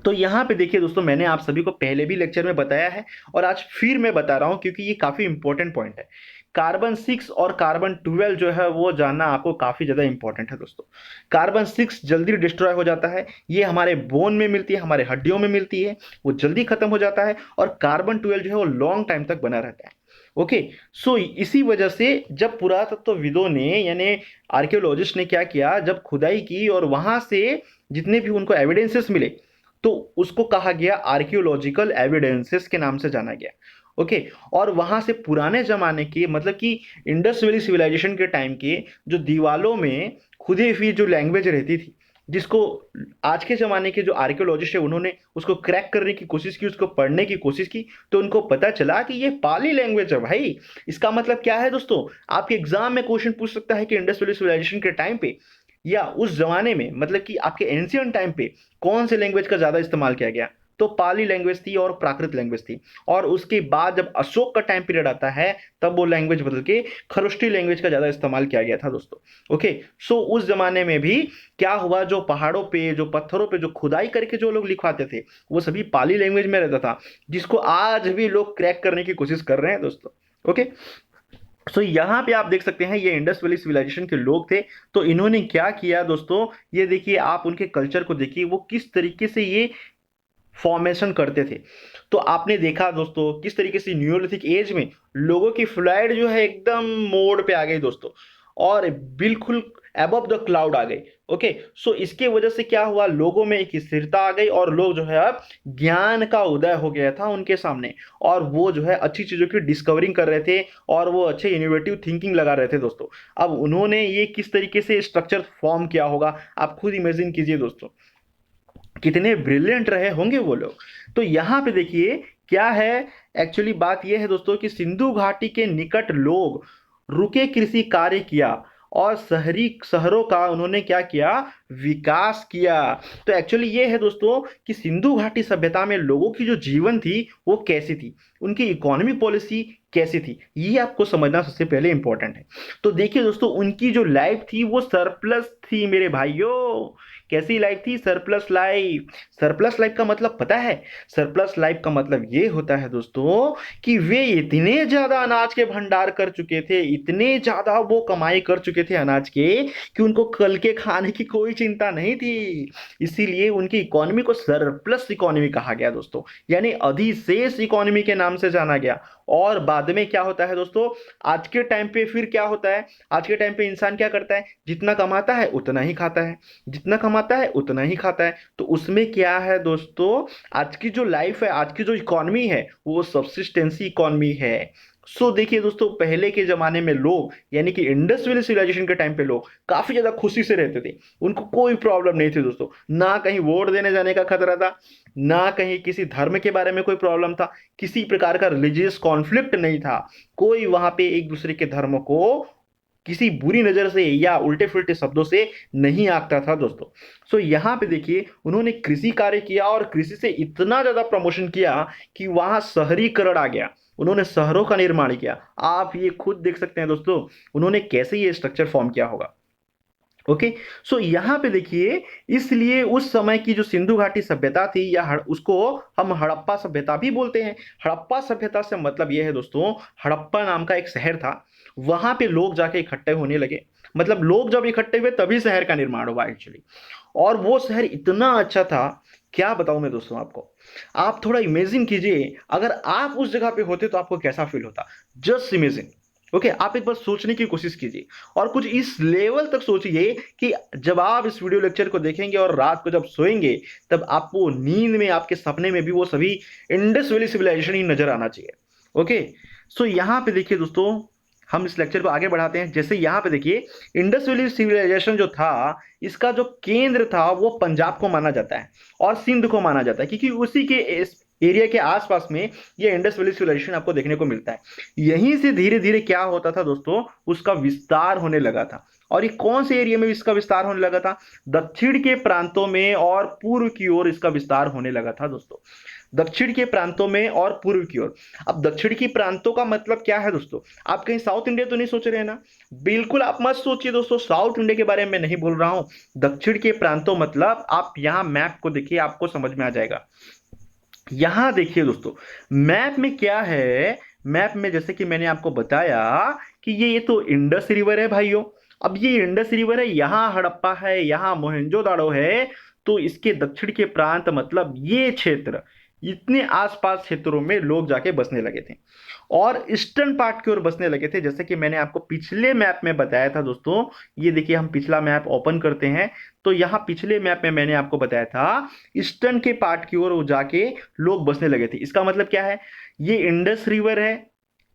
तो यहाँ पे देखिए दोस्तों, मैंने आप सभी को पहले भी लेक्चर में बताया है और आज फिर मैं बता रहा हूँ, क्योंकि ये काफ़ी इंपॉर्टेंट पॉइंट है। कार्बन 6 और कार्बन 12 जो है वो जानना आपको काफ़ी ज़्यादा इंपॉर्टेंट है दोस्तों। कार्बन 6 जल्दी डिस्ट्रॉय हो जाता है, ये हमारे बोन में मिलती है, हमारे हड्डियों में मिलती है, वो जल्दी खत्म हो जाता है। और कार्बन 12 जो है वो लॉन्ग टाइम तक बना रहता है। ओके, सो इसी वजह से जब पुरातत्वविदों ने यानी आर्कियोलॉजिस्ट ने क्या किया, जब खुदाई की और वहां से जितने भी उनको एविडेंसेस मिले, तो उसको कहा गया आर्कियोलॉजिकल एविडेंसेस के नाम से जाना गया। ओके, और वहां से पुराने जमाने के मतलब कि इंडस वैली सिविलाइजेशन के टाइम के जो दीवालों में खुदी हुई जो लैंग्वेज रहती थी, जिसको आज के ज़माने के जो आर्कियोलॉजिस्ट है उन्होंने उसको क्रैक करने की कोशिश की, उसको पढ़ने की कोशिश की, तो उनको पता चला कि ये पाली लैंग्वेज है भाई। इसका मतलब क्या है दोस्तों, आपके एग्जाम में क्वेश्चन पूछ सकता है कि इंडस वैली सिविलाइजेशन के टाइम पे या उस जमाने में मतलब कि आपके एंशियंट टाइम पे कौन से लैंग्वेज का ज़्यादा इस्तेमाल किया गया, तो पाली लैंग्वेज थी और प्राकृत लैंग्वेज थी। और उसके बाद जब अशोक का टाइम पीरियड आता है तब वो लैंग्वेज बदल के खरोष्टी लैंग्वेज का ज़्यादा इस्तेमाल किया गया था दोस्तों। ओके, सो उस जमाने में भी क्या हुआ, जो पहाड़ों पे जो पत्थरों पे जो खुदाई करके जो लोग लिखवाते थे वो सभी पाली लैंग्वेज में रहता था, जिसको आज भी लोग क्रैक करने की कोशिश कर रहे हैं दोस्तों। ओके, सो यहाँ पे आप देख सकते हैं ये इंडस वैली सिविलाइजेशन के लोग थे। तो इन्होंने क्या किया दोस्तों, ये देखिए आप उनके कल्चर को देखिए, वो किस तरीके से ये फॉर्मेशन करते थे। तो आपने देखा दोस्तों किस तरीके से न्यूलिथिक एज में लोगों की फ्लाइट जो है एकदम मोड़ पे आ गई दोस्तों, और बिल्कुल अबव द क्लाउड आ गई। ओके, सो इसके वजह से क्या हुआ, लोगों में एक स्थिरता आ गई और लोग जो है अब ज्ञान का उदय हो गया था उनके सामने, और वो जो है अच्छी चीज़ों की डिस्कवरिंग कर रहे थे और वो अच्छे इनोवेटिव थिंकिंग लगा रहे थे दोस्तों। अब उन्होंने ये किस तरीके से स्ट्रक्चर फॉर्म किया होगा, आप खुद इमेजिन कीजिए दोस्तों, कितने ब्रिलियंट रहे होंगे वो लोग। तो यहाँ पे देखिए क्या है, एक्चुअली बात यह है दोस्तों कि सिंधु घाटी के निकट लोग रुके कृषि कार्य किया और शहरी शहरों का उन्होंने क्या किया, विकास किया। तो एक्चुअली ये है दोस्तों कि सिंधु घाटी सभ्यता में लोगों की जो जीवन थी वो कैसी थी, उनकी इकोनॉमी पॉलिसी कैसी थी, ये आपको समझना सबसे पहले इंपॉर्टेंट है। तो देखिए दोस्तों, उनकी जो लाइफ थी वो सरप्लस थी मेरे भाइयों। कैसी लाइफ थी, सरप्लस लाइफ। सरप्लस लाइफ का मतलब पता है, सरप्लस लाइफ का मतलब ये होता है दोस्तों कि वे इतने ज्यादा अनाज के भंडार कर चुके थे, इतने ज्यादा वो कमाई कर चुके थे अनाज के, कि उनको कल के खाने की कोई चिंता नहीं थी। इसीलिए उनकी इकोनॉमी को सरप्लस इकोनॉमी कहा गया दोस्तों, यानी अधिशेष इकोनॉमी के नाम से जाना गया। और बाद में क्या होता है दोस्तों, आज के टाइम पे फिर क्या होता है, आज के टाइम पे इंसान क्या करता है, जितना कमाता है उतना ही खाता है, जितना कमाता है उतना ही खाता है। तो उसमें क्या है दोस्तों, आज की जो लाइफ है, आज की जो इकोनॉमी है वो सब्सिस्टेंसी इकोनॉमी है। सो देखिए दोस्तों, पहले के जमाने में लोग यानी कि इंडस वैली सिविलाइजेशन के टाइम पे लोग काफी ज्यादा खुशी से रहते थे, उनको कोई प्रॉब्लम नहीं थी दोस्तों, ना कहीं वोट देने जाने का खतरा था, ना कहीं किसी धर्म के बारे में कोई प्रॉब्लम था, किसी प्रकार का रिलीजियस कॉन्फ्लिक्ट नहीं था, कोई वहां पे एक दूसरे के धर्म को किसी बुरी नजर से या उल्टे फुल्टे शब्दों से नहीं आंकता था दोस्तों। सो यहाँ पे देखिए उन्होंने कृषि कार्य किया और कृषि से इतना ज्यादा प्रमोशन किया कि वहां शहरीकरण आ गया, उन्होंने शहरों का निर्माण किया। आप ये खुद देख सकते हैं दोस्तों उन्होंने कैसे ये स्ट्रक्चर फॉर्म किया होगा। ओके, सो यहाँ पे देखिए, इसलिए उस समय की जो सिंधु घाटी सभ्यता थी या उसको हम हड़प्पा सभ्यता भी बोलते हैं। हड़प्पा सभ्यता से मतलब यह है दोस्तों, हड़प्पा नाम का एक शहर था, वहां पे लोग जाके इकट्ठे होने लगे, मतलब लोग जब इकट्ठे हुए तभी शहर का निर्माण हुआ एक्चुअली। और वो शहर इतना अच्छा था, क्या बताऊं मैं दोस्तों आपको, आप थोड़ा इमेजिन कीजिए अगर आप उस जगह पे होते तो आपको कैसा फील होता। Just imagine. ओके, आप एक बार सोचने की कोशिश कीजिए और कुछ इस लेवल तक सोचिए कि जब आप इस वीडियो लेक्चर को देखेंगे और रात को जब सोएंगे तब आपको नींद में आपके सपने में भी वो सभी इंडस वैली सिविलाइजेशन ही नजर आना चाहिए। ओके, सो यहाँ पे देखिए दोस्तों, हम इस लेक्चर को आगे बढ़ाते हैं। जैसे यहाँ पे देखिए, इंडस वैली सिविलाइजेशन जो था इसका जो केंद्र था वो पंजाब को माना जाता है और सिंध को माना जाता है, क्योंकि उसी के एरिया के आसपास में ये इंडस वैली सिविलाइजेशन आपको देखने को मिलता है। यहीं से धीरे धीरे क्या होता था दोस्तों, उसका विस्तार होने लगा था। और ये कौन से एरिया में इसका विस्तार होने लगा था? दक्षिण के प्रांतों में और पूर्व की ओर इसका विस्तार होने लगा था दोस्तों। दक्षिण के प्रांतों में और पूर्व की ओर। अब दक्षिण की प्रांतों का मतलब क्या है दोस्तों? आप कहीं साउथ इंडिया तो नहीं सोच रहे हैं ना? बिल्कुल आप मत सोचिए दोस्तों, साउथ इंडिया के बारे में नहीं बोल रहा हूं। दक्षिण के प्रांतों मतलब आप यहां मैप को देखिए, आपको समझ में आ जाएगा। यहां देखिए दोस्तों, मैप में क्या है? मैप में जैसे कि मैंने आपको बताया कि ये तो इंडस रिवर है भाइयों। अब ये इंडस रिवर है, यहां हड़प्पा है, यहां मोहनजोदाड़ो है। तो इसके दक्षिण के प्रांत मतलब ये क्षेत्र, इतने आसपास क्षेत्रों में लोग जाके बसने लगे थे और ईस्टर्न पार्ट की ओर बसने लगे थे। जैसे कि मैंने आपको पिछले मैप में बताया था दोस्तों, ये देखिए हम पिछला मैप ओपन करते हैं, तो यहाँ पिछले मैप में मैंने आपको बताया था ईस्टर्न के पार्ट की ओर वो जाके लोग बसने लगे थे। इसका मतलब क्या है? ये इंडस रिवर है,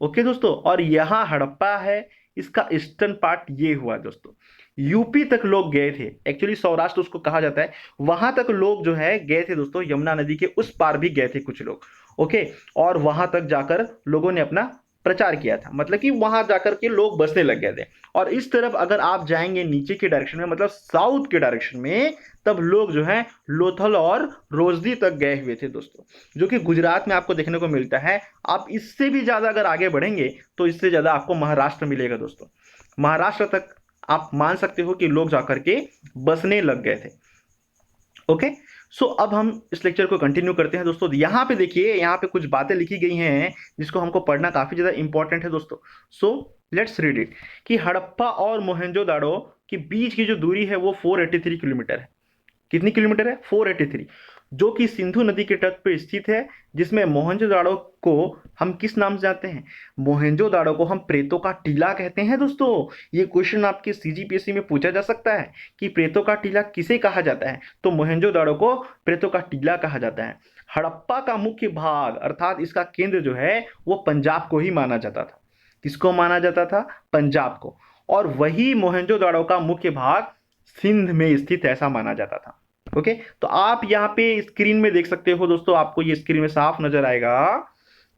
ओके दोस्तों, और यहाँ हड़प्पा है। इसका ईस्टर्न पार्ट ये हुआ दोस्तों। यूपी तक लोग गए थे, एक्चुअली सौराष्ट्र उसको कहा जाता है। वहां तक लोग जो है गए थे दोस्तों, यमुना नदी के उस पार भी गए थे कुछ लोग, ओके। और वहां तक जाकर लोगों ने अपना प्रचार किया था, मतलब कि वहां जाकर के लोग बसने लग गए थे। और इस तरफ अगर आप जाएंगे नीचे के डायरेक्शन में, मतलब साउथ के डायरेक्शन में, तब लोग जो है लोथल और रोजदी तक गए हुए थे दोस्तों, जो कि गुजरात में आपको देखने को मिलता है। आप इससे भी ज्यादा अगर आगे बढ़ेंगे तो इससे ज्यादा आपको महाराष्ट्र मिलेगा दोस्तों। महाराष्ट्र तक आप मान सकते हो कि लोग जाकर के बसने लग गए थे, ओके। सो अब हम इस लेक्चर को कंटिन्यू करते हैं दोस्तों। यहाँ पे देखिए, यहाँ पे कुछ बातें लिखी गई हैं जिसको हमको पढ़ना काफी ज्यादा इंपॉर्टेंट है दोस्तों। So let's read it. कि हड़प्पा और मोहनजोदाड़ो के बीच की जो दूरी है वो 483 किलोमीटर है। कितनी किलोमीटर है? 483, जो कि सिंधु नदी के तट पर स्थित है। जिसमें मोहनजोदाड़ो को हम किस नाम से जानते हैं? मोहनजोदाड़ो को हम प्रेतों का टीला कहते हैं दोस्तों। ये क्वेश्चन आपके सीजीपीएससी में पूछा जा सकता है कि प्रेतों का टीला किसे कहा जाता है, तो मोहनजोदाड़ो को प्रेतों का टीला कहा जाता है। हड़प्पा का मुख्य भाग अर्थात इसका केंद्र जो है वो पंजाब को ही माना जाता था। किसको माना जाता था? पंजाब को। और वही मोहनजोदाड़ो का मुख्य भाग सिंध में स्थित ऐसा माना जाता था, ओके। तो आप यहाँ पे स्क्रीन में देख सकते हो दोस्तों, आपको ये स्क्रीन में साफ नजर आएगा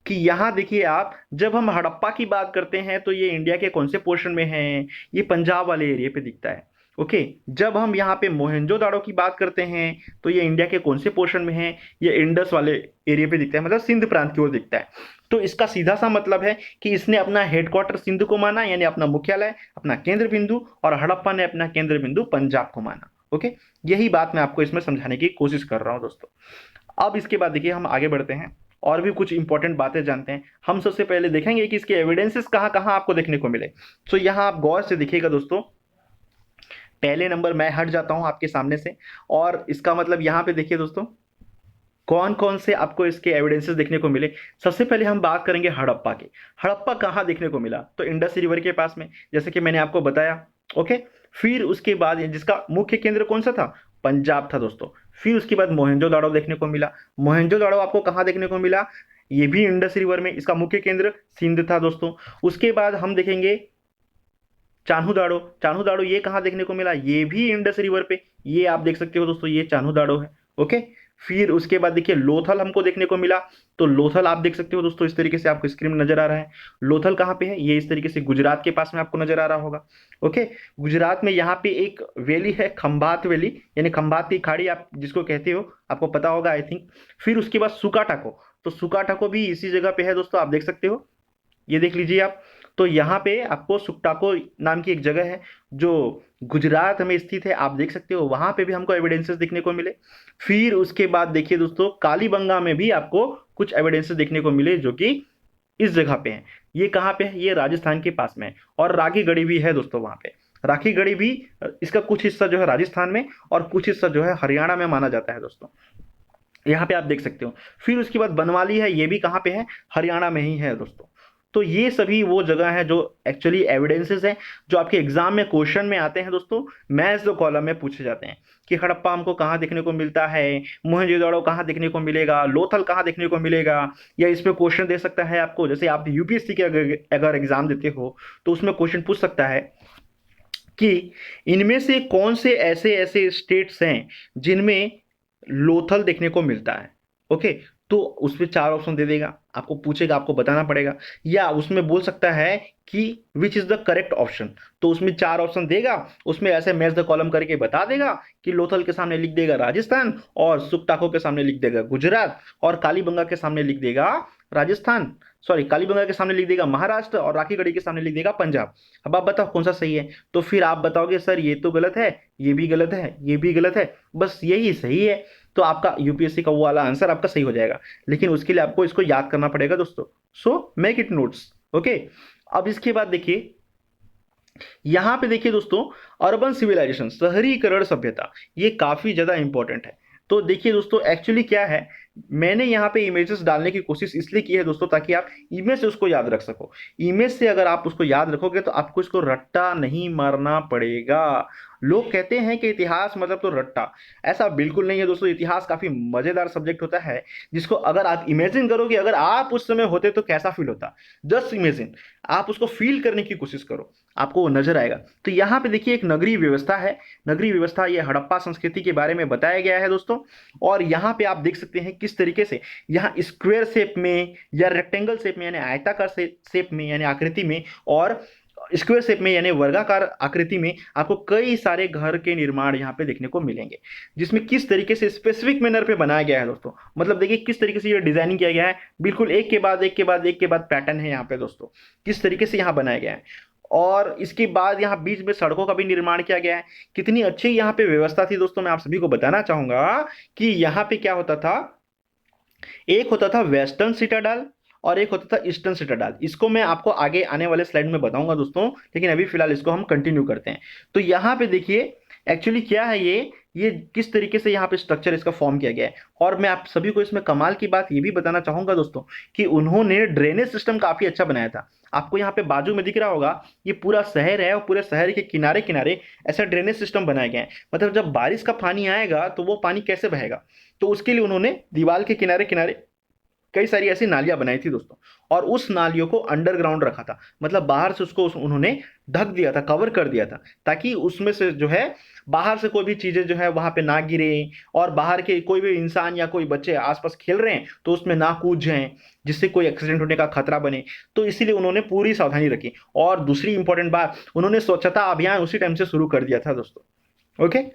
कि यहाँ देखिए आप, जब हम हड़प्पा की बात करते हैं तो ये इंडिया के कौन से पोर्शन में है? ये पंजाब वाले एरिया पे दिखता है, ओके। जब हम यहाँ पे मोहनजोदाड़ो की बात करते हैं तो ये इंडिया के कौन से पोर्शन में है? ये इंडस वाले एरिया पे दिखता है, मतलब सिंध प्रांत की ओर दिखता है। तो इसका सीधा सा मतलब है कि इसने अपना हेडक्वार्टर सिंध को माना, यानी अपना मुख्यालय, अपना केंद्र बिंदु, और हड़प्पा ने अपना केंद्र बिंदु पंजाब को माना, ओके। यही बात मैं आपको इसमें समझाने की कोशिश कर रहा हूं दोस्तों। अब इसके बाद देखिए हम आगे बढ़ते हैं और भी कुछ इंपॉर्टेंट बातें जानते हैं। हम सबसे पहले देखेंगे कि इसके एविडेंसेस कहाँ कहाँ आपको देखने को मिले। तो यहाँ आप गौर से देखिएगा दोस्तों, पहले नंबर मैं हट जाता हूं आपके सामने से, और इसका मतलब यहाँ पे देखिए दोस्तों कौन कौन से आपको इसके एविडेंसेस देखने को मिले। सबसे पहले हम बात करेंगे हड़प्पा की। हड़प्पा कहाँ देखने को मिला? तो इंडस रिवर के पास में, जैसे कि मैंने आपको बताया, ओके। फिर उसके बाद जिसका मुख्य केंद्र कौन सा था? पंजाब था दोस्तों। फिर उसके बाद मोहनजोदाड़ो देखने को मिला। मोहनजोदाड़ो आपको कहाँ देखने को मिला? ये भी इंडस रिवर में, इसका मुख्य केंद्र सिंध था दोस्तों। उसके बाद हम देखेंगे चान्होदाड़ो। चान्होदाड़ो ये कहाँ देखने को मिला? ये भी इंडस रिवर पे, ये आप देख सकते हो दोस्तों, ये चान्होदाड़ो है, ओके। फिर उसके बाद देखिए लोथल हमको देखने को मिला। तो लोथल आप देख सकते हो दोस्तों, इस तरीके से आपको स्क्रीन में नजर आ रहा है। लोथल कहाँ पे है? ये इस तरीके से गुजरात के पास में आपको नजर आ रहा होगा, ओके। गुजरात में यहाँ पे एक वैली है, खंभात वैली, यानी खंभात की खाड़ी आप जिसको कहते हो, आपको पता होगा आई थिंक। फिर उसके बाद सुकाटाको। तो सुकाटाको भी इसी जगह पे है दोस्तों, आप देख सकते हो, ये देख लीजिए आप। तो यहाँ पे आपको सुकटाको नाम की एक जगह है जो गुजरात में स्थित है, आप देख सकते हो, वहां पे भी हमको एविडेंसेस देखने को मिले। फिर उसके बाद देखिए दोस्तों, कालीबंगा में भी आपको कुछ एविडेंसेस देखने को मिले जो कि इस जगह पे हैं। ये कहाँ पे है? ये राजस्थान के पास में है। और राखी गढ़ी भी है दोस्तों वहां पे। राखी गढ़ी भी, इसका कुछ हिस्सा जो है राजस्थान में और कुछ हिस्सा जो है हरियाणा में माना जाता है दोस्तों, यहाँ पे आप देख सकते हो। फिर उसके बाद बनवाली है, ये भी कहाँ पे है? हरियाणा में ही है दोस्तों। तो ये सभी वो जगह है जो एक्चुअली एविडेंसेस हैं, जो आपके एग्जाम में क्वेश्चन में आते हैं दोस्तों, मैथ्स जो कॉलम में पूछे जाते हैं कि हड़प्पा हमको कहाँ देखने को मिलता है, मोहनजोदड़ो कहाँ देखने को मिलेगा, लोथल कहाँ देखने को मिलेगा। या इस पे क्वेश्चन दे सकता है आपको, जैसे आप यूपीएससी के अगर एग्जाम देते हो तो उसमें क्वेश्चन पूछ सकता है कि इनमें से कौन से ऐसे ऐसे स्टेट्स हैं जिनमें लोथल देखने को मिलता है, ओके। तो उसमें 4 ऑप्शन दे देगा, आपको पूछेगा, आपको बताना पड़ेगा। या उसमें बोल सकता है कि which is the correct option, तो उसमें 4 ऑप्शन देगा, उसमें ऐसे मैच द कॉलम करके बता देगा कि लोथल के सामने लिख देगा राजस्थान, और सुकटाको के सामने लिख देगा गुजरात, और कालीबंगा के सामने लिख देगा राजस्थान, सॉरी कालीबंगा के सामने लिख देगा महाराष्ट्र, और राखीगढ़ी के सामने लिख देगा पंजाब। अब आप बताओ कौन सा सही है, तो फिर आप बताओगे सर ये तो गलत है, ये भी गलत है, ये भी गलत है, बस यही सही है। तो आपका यूपीएससी का वो वाला आंसर आपका सही हो जाएगा। लेकिन उसके लिए आपको इसको याद करना पड़ेगा दोस्तों, so make it notes. Okay, अब इसके बाद देखिए, यहां पे देखिए दोस्तों, अर्बन सिविलाइजेशन, शहरीकरण सभ्यता, ये काफी ज्यादा इंपॉर्टेंट है। तो देखिए दोस्तों, एक्चुअली क्या है, मैंने यहाँ पे इमेजेस डालने की कोशिश इसलिए की है दोस्तों, ताकि आप इमेज से उसको याद रख सको। इमेज से अगर आप उसको याद रखोगे तो आपको इसको रट्टा नहीं मारना पड़ेगा। लोग कहते हैं कि इतिहास मतलब तो रट्टा, ऐसा बिल्कुल नहीं है दोस्तों। इतिहास काफी मजेदार सब्जेक्ट होता है, जिसको अगर आप इमेजिन करोगे, अगर आप उस समय होते तो कैसा फील होता, जस्ट इमेजिन, आप उसको फील करने की कोशिश करो, आपको वो नजर आएगा। तो यहाँ पे देखिए एक नगरीय व्यवस्था है, नगरीय व्यवस्था, ये हड़प्पा संस्कृति के बारे में बताया गया है दोस्तों। और यहाँ पे आप देख सकते हैं किस तरीके से यहाँ स्क्वायर शेप में या रेक्टेंगल शेप में यानी आयताकार शेप में यानी आकृति में, और स्क्वायर शेप में यानी वर्गाकार आकृति में आपको कई सारे घर के निर्माण यहाँ पे देखने को मिलेंगे, जिसमें किस तरीके से स्पेसिफिक मैनर पे बनाया गया है दोस्तों। मतलब देखिए किस तरीके से ये डिजाइनिंग किया गया है, बिल्कुल एक के बाद एक के बाद एक के बाद पैटर्न है यहाँ पे दोस्तों, किस तरीके से यहाँ बनाया गया है। और इसके बाद यहाँ बीच में सड़कों का भी निर्माण किया गया है। कितनी अच्छी यहाँ पे व्यवस्था थी दोस्तों, मैं आप सभी को बताना चाहूंगा कि यहाँ पे क्या होता था, एक होता था वेस्टर्न सिटाडाल और एक होता था ईस्टर्न सिटाडाल। इसको मैं आपको आगे आने वाले स्लाइड में बताऊंगा दोस्तों, लेकिन अभी फिलहाल इसको हम कंटिन्यू करते हैं। तो यहाँ पे देखिए एक्चुअली क्या है, ये किस तरीके से यहाँ पे स्ट्रक्चर इसका फॉर्म किया गया है। और मैं आप सभी को इसमें कमाल की बात ये भी बताना चाहूंगा दोस्तों, कि उन्होंने ड्रेनेज सिस्टम काफी अच्छा बनाया था। आपको यहाँ पे बाजू में दिख रहा होगा, ये पूरा शहर है, और पूरे शहर के किनारे किनारे ऐसा ड्रेनेज सिस्टम बनाया गया है। मतलब जब बारिश का पानी आएगा तो वो पानी कैसे बहेगा, तो उसके लिए उन्होंने दीवार के किनारे किनारे कई सारी ऐसी नालियां बनाई थी दोस्तों, और उस नालियों को अंडरग्राउंड रखा था। मतलब बाहर से उसको उन्होंने ढक दिया था, कवर कर दिया था, ताकि उसमें से जो है बाहर से कोई भी चीजें जो है वहां पे ना गिरे, और बाहर के कोई भी इंसान या कोई बच्चे आसपास खेल रहे हैं तो उसमें ना कूद जाएं, जिससे कोई एक्सीडेंट होने का खतरा बने। तो इसीलिए उन्होंने पूरी सावधानी रखी। और दूसरी इंपॉर्टेंट बात, उन्होंने स्वच्छता अभियान उसी टाइम से शुरू कर दिया था दोस्तों। ओके,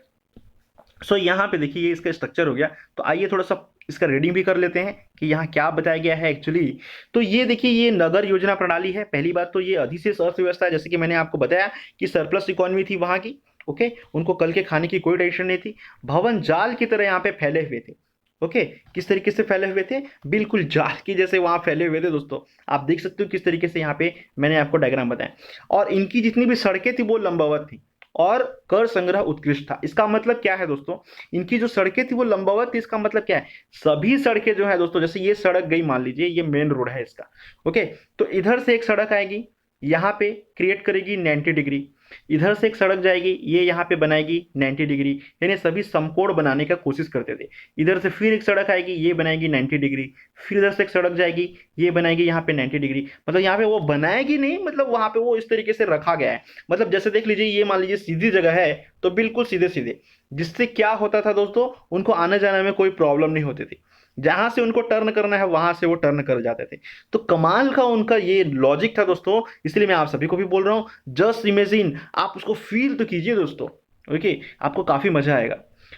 सो यहाँ पे देखिए ये इसका स्ट्रक्चर हो गया। तो आइए थोड़ा सा इसका रीडिंग भी कर लेते हैं कि यहाँ क्या बताया गया है एक्चुअली। तो ये देखिए ये नगर योजना प्रणाली है। पहली बात तो ये अधिशेष अर्थव्यवस्था है, जैसे कि मैंने आपको बताया कि सरप्लस इकोनॉमी थी वहां की। ओके, उनको कल के खाने की कोई टेंशन नहीं थी। भवन जाल की तरह यहाँ पे फैले हुए थे। ओके, किस तरीके से फैले हुए थे, बिल्कुल जाल की जैसे वहां फैले हुए थे दोस्तों। आप देख सकते हो किस तरीके से यहाँ पे मैंने आपको डायग्राम बताया। और इनकी जितनी भी सड़कें थी वो लंबवत थी, और कर संग्रह उत्कृष्ट था। इसका मतलब क्या है दोस्तों, इनकी जो सड़कें थी वो लंबवत थी। इसका मतलब क्या है, सभी सड़कें जो है दोस्तों, जैसे ये सड़क गई, मान लीजिए ये मेन रोड है इसका। ओके, तो इधर से एक सड़क आएगी, यहाँ पे क्रिएट करेगी 90 डिग्री, इधर से एक सड़क जाएगी, ये यहाँ पे बनाएगी 90 डिग्री, यानी सभी समकोण बनाने का कोशिश करते थे। इधर से फिर एक सड़क आएगी, ये बनाएगी 90 डिग्री, फिर इधर से एक सड़क जाएगी, ये बनाएगी यहाँ पे 90 डिग्री। मतलब यहाँ पे वो बनाएगी नहीं, मतलब वहां पे वो इस तरीके से रखा गया है। मतलब जैसे देख लीजिए, ये मान लीजिए सीधी जगह है, तो बिल्कुल सीधे सीधे, जिससे क्या होता था दोस्तों, उनको आने जाने में कोई प्रॉब्लम नहीं होती थी। जहां से उनको टर्न करना है वहां से वो टर्न कर जाते थे। तो कमाल का उनका ये लॉजिक था दोस्तों, इसलिए मैं आप सभी को भी बोल रहा हूं, जस्ट इमेजिन, आप उसको फील तो कीजिए दोस्तों। ओके, आपको काफी मजा आएगा।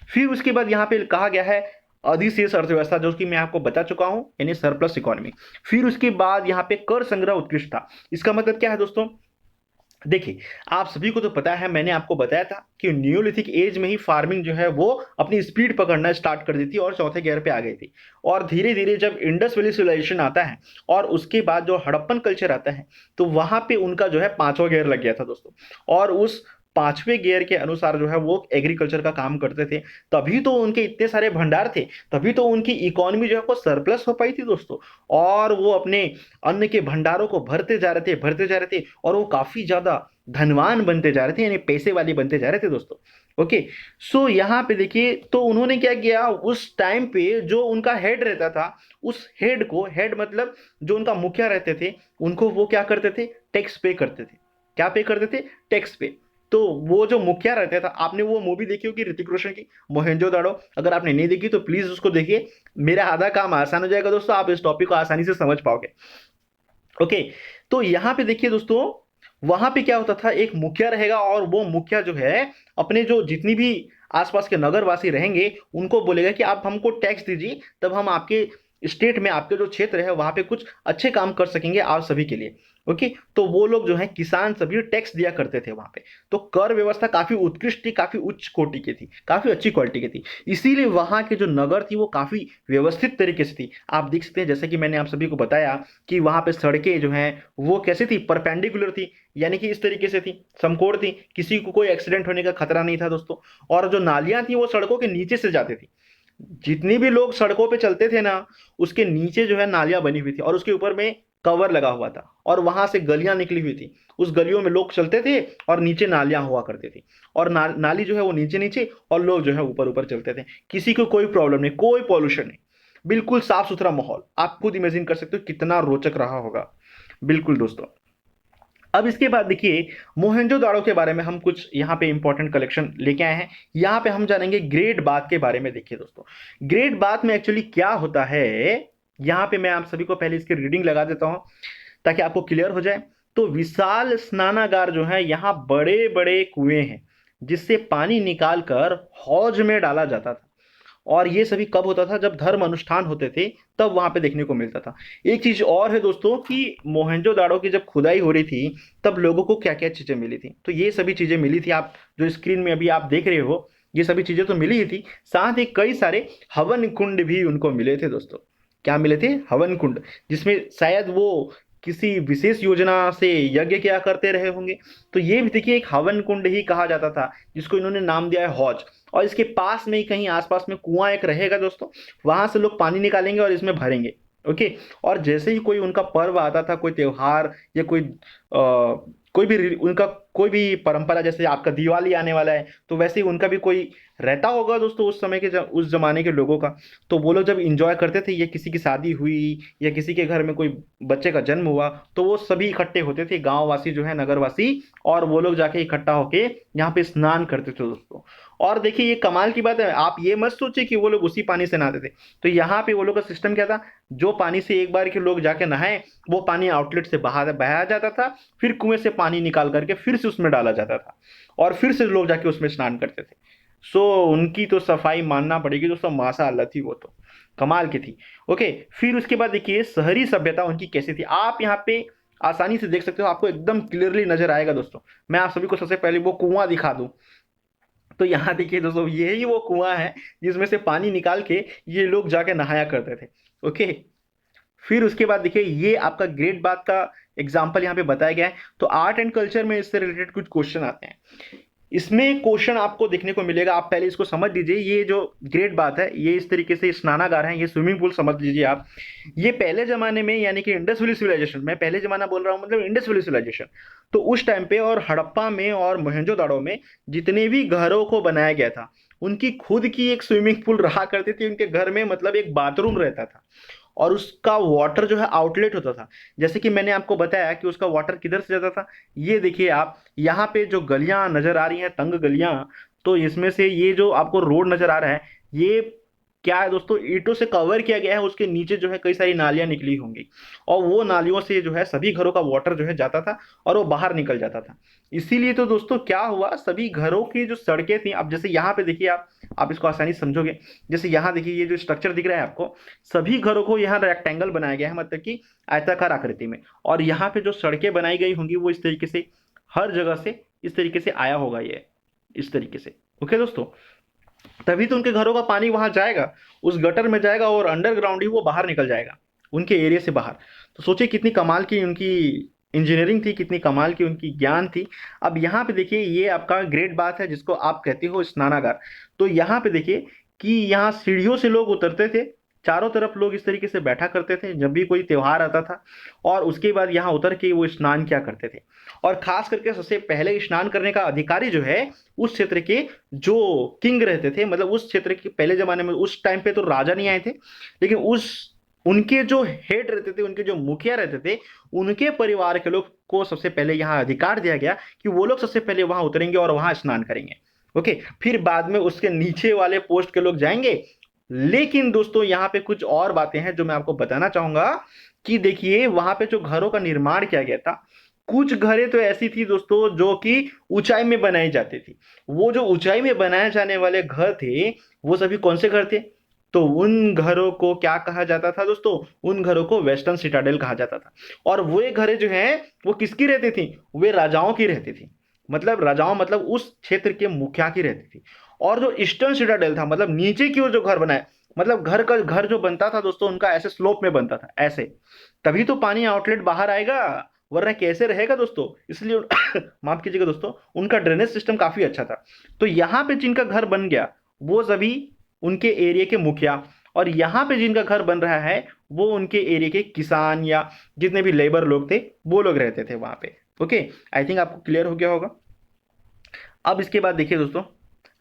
फिर उसके बाद यहाँ पे कहा गया है अधिशेष अर्थव्यवस्था, जो कि मैं आपको बता चुका हूं, यानी सरप्लस इकोनॉमी। फिर उसके बाद यहाँ पे कर संग्रह उत्कृष्ट था। इसका मतलब क्या है दोस्तों, देखिए आप सभी को तो पता है, मैंने आपको बताया था कि न्यूलिथिक एज में ही फार्मिंग जो है वो अपनी स्पीड पकड़ना स्टार्ट कर दी थी और चौथे गियर पे आ गई थी। और धीरे धीरे जब इंडस वैली सिविलाइजेशन आता है और उसके बाद जो हड़प्पन कल्चर आता है, तो वहां पे उनका जो है पांचवा गियर लग गया था दोस्तों। और उस पांचवें गियर के अनुसार जो है वो एग्रीकल्चर का काम करते थे। तभी तो उनके इतने सारे भंडार थे, तभी तो उनकी इकोनॉमी जो है वो सरप्लस हो पाई थी दोस्तों। और वो अपने अन्न के भंडारों को भरते जा रहे थे, भरते जा रहे थे, और वो काफी ज्यादा धनवान बनते जा रहे थे, यानी पैसे वाले बनते जा रहे थे दोस्तों। ओके, सो यहाँ पे देखिए, तो उन्होंने क्या किया, उस टाइम पे जो उनका हेड रहता था, उस हेड को, हेड मतलब जो उनका मुखिया रहते थे, उनको वो क्या करते थे, टैक्स पे करते थे। क्या पे करते थे, टैक्स पे। तो वो जो मुखिया रहता था, आपने वो मूवी देखी होगी ऋतिक रोशन की, मोहनजोदाड़ो। अगर आपने नहीं देखी तो प्लीज उसको देखिए, मेरा आधा काम आसान हो जाएगा दोस्तों, आप इस टॉपिक को आसानी से समझ पाओगे। ओके, तो यहाँ पे देखिए दोस्तों, वहां पे क्या होता था, एक मुखिया रहेगा और वो मुखिया जो है अपने जो जितनी भी आसपास के नगरवासी रहेंगे उनको बोलेगा कि आप हमको टैक्स दीजिए, तब हम आपके स्टेट में, आपके जो क्षेत्र है वहां पे कुछ अच्छे काम कर सकेंगे आप सभी के लिए। ओके, तो वो लोग जो है किसान सभी टैक्स दिया करते थे वहां पे। तो कर व्यवस्था काफी उत्कृष्ट थी, काफी उच्च कोटि की थी, काफी अच्छी क्वालिटी की थी। इसीलिए वहां के जो नगर थी वो काफी व्यवस्थित तरीके से थी। आप देख सकते हैं, जैसे कि मैंने आप सभी को बताया कि वहां पे सड़कें जो हैं वो कैसी थी, परपेंडिकुलर थी, यानी कि इस तरीके से थी, समकोण थी, किसी को कोई एक्सीडेंट होने का खतरा नहीं था दोस्तों। और जो नालियां थी वो सड़कों के नीचे से जाती थी, जितनी भी लोग सड़कों पे चलते थे ना, उसके नीचे जो है नालियां बनी हुई थी और उसके ऊपर में कवर लगा हुआ था, और वहां से गलियां निकली हुई थी। उस गलियों में लोग चलते थे और नीचे नालियां हुआ करती थी, और नाली जो है वो नीचे नीचे, और लोग जो है ऊपर ऊपर चलते थे। किसी को कोई प्रॉब्लम नहीं, कोई पॉल्यूशन नहीं, बिल्कुल साफ सुथरा माहौल। आप खुद इमेजिन कर सकते हो कितना रोचक रहा होगा। बिल्कुल दोस्तों। अब इसके बाद देखिए, मोहनजोदाड़ो के बारे में हम कुछ यहाँ पे इंपॉर्टेंट कलेक्शन लेके आए हैं। यहाँ पे हम जानेंगे ग्रेट बाथ के बारे में। देखिए दोस्तों, ग्रेट बाथ में एक्चुअली क्या होता है, यहाँ पे मैं आप सभी को पहले इसकी रीडिंग लगा देता हूँ ताकि आपको क्लियर हो जाए। तो विशाल स्नानागार जो है, यहाँ बड़े बड़े कुएं हैं जिससे पानी निकाल कर हौज में डाला जाता था। और ये सभी कब होता था, जब धर्म अनुष्ठान होते थे तब वहां पे देखने को मिलता था। एक चीज और है दोस्तों कि मोहनजोदाड़ो की जब खुदाई हो रही थी तब लोगों को क्या क्या चीजें मिली थी, तो ये सभी चीजें मिली थी। आप जो स्क्रीन में अभी आप देख रहे हो, ये सभी चीजें तो मिली ही थी, साथ ही कई सारे हवन कुंड भी उनको मिले थे दोस्तों। क्या मिले थे, हवन कुंड, जिसमें शायद वो किसी विशेष योजना से यज्ञ क्या करते रहे होंगे। तो ये भी देखिए एक हवन कुंड ही कहा जाता था, जिसको इन्होंने नाम दिया है हौज। और इसके पास में ही कहीं आसपास में कुआं एक रहेगा दोस्तों, वहां से लोग पानी निकालेंगे और इसमें भरेंगे। ओके, और जैसे ही कोई उनका पर्व आता था, कोई त्योहार या कोई भी उनका कोई भी परंपरा, जैसे आपका दिवाली आने वाला है, तो वैसे ही उनका भी कोई रहता होगा दोस्तों उस समय के उस जमाने के लोगों का। तो वो लोग जब इंजॉय करते थे, या किसी की शादी हुई या किसी के घर में कोई बच्चे का जन्म हुआ, तो वो सभी इकट्ठे होते थे, गांव वासी जो है, नगरवासी, और वो लोग जाके इकट्ठा होके यहाँ पे स्नान करते थे दोस्तों। और देखिए ये कमाल की बात है, आप ये मत सोचिए कि वो लोग उसी पानी से नहाते थे। तो यहाँ पे वो लोग का सिस्टम क्या था, जो पानी से एक बार के लोग जाके नहाए, वो पानी आउटलेट से बाहर बहाया जाता था, फिर कुएं से पानी निकाल करके फिर से उसमें डाला जाता था, और फिर से लोग जाके उसमें स्नान करते थे। सो उनकी तो सफाई मानना पड़ेगी दोस्तों, माशाअल्लाह थी, वो तो कमाल की थी। ओके, फिर उसके बाद देखिए शहरी सभ्यता उनकी कैसी थी, आप यहाँ पे आसानी से देख सकते हो, आपको एकदम क्लियरली नजर आएगा दोस्तों। मैं आप सभी को सबसे पहले वो कुआं दिखा दूं, तो यहाँ देखिए दोस्तों, यही वो कुआं है जिसमें से पानी निकाल के ये लोग जाके नहाया करते थे। ओके, फिर उसके बाद देखिए ये आपका ग्रेट बात का एग्जाम्पल यहाँ पे बताया गया है। तो आर्ट एंड कल्चर में इससे रिलेटेड कुछ क्वेश्चन आते हैं। इसमें क्वेश्चन आपको देखने को मिलेगा, आप पहले इसको समझ लीजिए। ये जो ग्रेट बात है, ये इस तरीके से स्नानागार है, ये स्विमिंग पूल समझ लीजिए आप। ये पहले जमाने में, यानी कि इंडस वैली सिविलाइजेशन में, पहले जमाना बोल रहा हूँ मतलब इंडस वैली सिविलाइजेशन, तो उस टाइम पे और हड़प्पा में और मोहनजोदाड़ो में जितने भी घरों को बनाया गया था, उनकी खुद की एक स्विमिंग पूल रहा करती थी उनके घर में, मतलब एक बाथरूम रहता था, और उसका वाटर जो है आउटलेट होता था। जैसे कि मैंने आपको बताया कि उसका वाटर किधर से जाता था, ये देखिए आप यहाँ पे जो गलियां नजर आ रही हैं, तंग गलियां, तो इसमें से ये जो आपको रोड नजर आ रहा है, ये क्या है दोस्तों, ईंटों से कवर किया गया है। उसके नीचे जो है कई सारी नालियां निकली होंगी, और वो नालियों से जो है सभी घरों का वाटर जो है जाता था और वो बाहर निकल जाता था। इसीलिए तो दोस्तों क्या हुआ, सभी घरों की जो सड़कें थी, अब जैसे यहाँ पे देखिए आप इसको आसानी से समझोगे। जैसे यहाँ देखिए ये जो स्ट्रक्चर दिख रहा है आपको, सभी घरों को यहाँ रेक्टेंगल बनाया गया है, मतलब कि आयताकार आकृति में। और यहाँ पे जो सड़कें बनाई गई होंगी वो इस तरीके से हर जगह से इस तरीके से आया होगा, ये इस तरीके से। ओके दोस्तों, तभी तो उनके घरों का पानी वहां जाएगा, उस गटर में जाएगा, और अंडरग्राउंड ही वो बाहर निकल जाएगा उनके एरिया से बाहर। तो सोचिए कितनी कमाल की उनकी इंजीनियरिंग थी, कितनी कमाल की उनकी ज्ञान थी। अब यहाँ पे देखिए ये आपका ग्रेट बात है जिसको आप कहते हो स्नानागार। तो यहाँ पे देखिए कि यहाँ सीढ़ियों से लोग उतरते थे, चारों तरफ लोग इस तरीके से बैठा करते थे जब भी कोई त्योहार आता था, और उसके बाद यहाँ उतर के वो स्नान किया करते थे। और खास करके सबसे पहले स्नान करने का अधिकारी जो है उस क्षेत्र के जो किंग रहते थे, मतलब उस क्षेत्र के पहले जमाने में, उस टाइम पे तो राजा नहीं आए थे, लेकिन उस उनके जो हेड रहते थे, उनके जो मुखिया रहते थे, उनके परिवार के लोग को सबसे पहले यहाँ अधिकार दिया गया कि वो लोग सबसे पहले वहां उतरेंगे और वहां स्नान करेंगे। ओके, फिर बाद में उसके नीचे वाले पोस्ट के लोग जाएंगे। लेकिन दोस्तों यहाँ पे कुछ और बातें हैं जो मैं आपको बताना चाहूंगा कि देखिए वहां पे जो घरों का निर्माण किया गया था, कुछ घरें तो ऐसी थी दोस्तों जो कि ऊंचाई में बनाई जाती थी। वो जो ऊंचाई में बनाए जाने वाले घर थे, वो सभी कौन से घर थे? तो उन घरों को क्या कहा जाता था दोस्तों? उन घरों को वेस्टर्न सिटाडेल कहा जाता था। और वे घरें जो हैं वो किसकी रहती थी? वे राजाओं की रहती थी। मतलब राजाओं मतलब उस क्षेत्र के मुखिया की रहती थी। और जो ईस्टर्न सिटाडेल था, मतलब नीचे की ओर जो घर बनाए, मतलब घर जो बनता था दोस्तों उनका ऐसे स्लोप में बनता था ऐसे, तभी तो पानी आउटलेट बाहर आएगा, वरना कैसे रहेगा दोस्तों? इसलिए माफ कीजिएगा दोस्तों, उनका ड्रेनेज सिस्टम काफी अच्छा था। तो यहाँ पे जिनका घर बन गया वो सभी उनके एरिया के मुखिया, और यहाँ पे जिनका घर बन रहा है वो उनके एरिया के किसान या जितने भी लेबर लोग थे वो लोग रहते थे वहां पे। ओके, आई थिंक आपको क्लियर हो गया होगा। अब इसके बाद देखिए दोस्तों,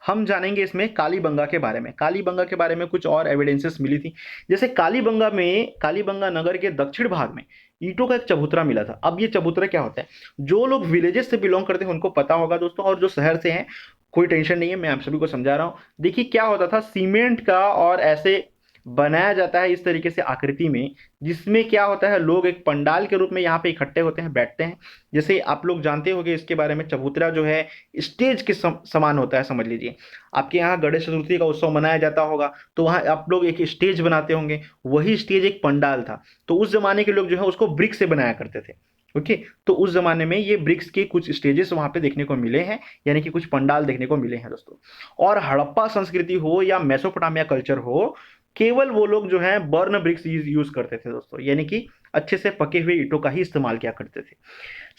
हम जानेंगे इसमें कालीबंगा के बारे में। कालीबंगा के बारे में कुछ और एविडेंसेस मिली थी। जैसे कालीबंगा नगर के दक्षिण भाग में ईंटों का एक चबूतरा मिला था। अब ये चबूतरा क्या होता है, जो लोग विलेजेस से बिलोंग करते हैं उनको पता होगा दोस्तों, और जो शहर से हैं कोई टेंशन नहीं है, मैं आप सभी को समझा रहा हूँ। देखिए क्या होता था, सीमेंट का और ऐसे बनाया जाता है इस तरीके से आकृति में, जिसमें क्या होता है, लोग एक पंडाल के रूप में यहाँ पे इकट्ठे होते हैं, बैठते हैं। जैसे आप लोग जानते होंगे इसके बारे में, चबूतरा जो है स्टेज के समान होता है, समझ लीजिए। आपके यहाँ गणेश चतुर्थी का उत्सव मनाया जाता होगा तो वहाँ आप लोग एक स्टेज बनाते होंगे, वही स्टेज एक पंडाल था। तो उस जमाने के लोग जो है उसको ब्रिक से बनाया करते थे। ओके, तो उस जमाने में ये ब्रिक्स के कुछ स्टेजेस वहां पे देखने को मिले हैं, यानी कि कुछ पंडाल देखने को मिले हैं दोस्तों। और हड़प्पा संस्कृति हो या मेसोपोटामिया कल्चर हो, केवल वो लोग जो है बर्न ब्रिक्स यूज करते थे दोस्तों, यानी कि अच्छे से पके हुए ईंटों का ही इस्तेमाल किया करते थे।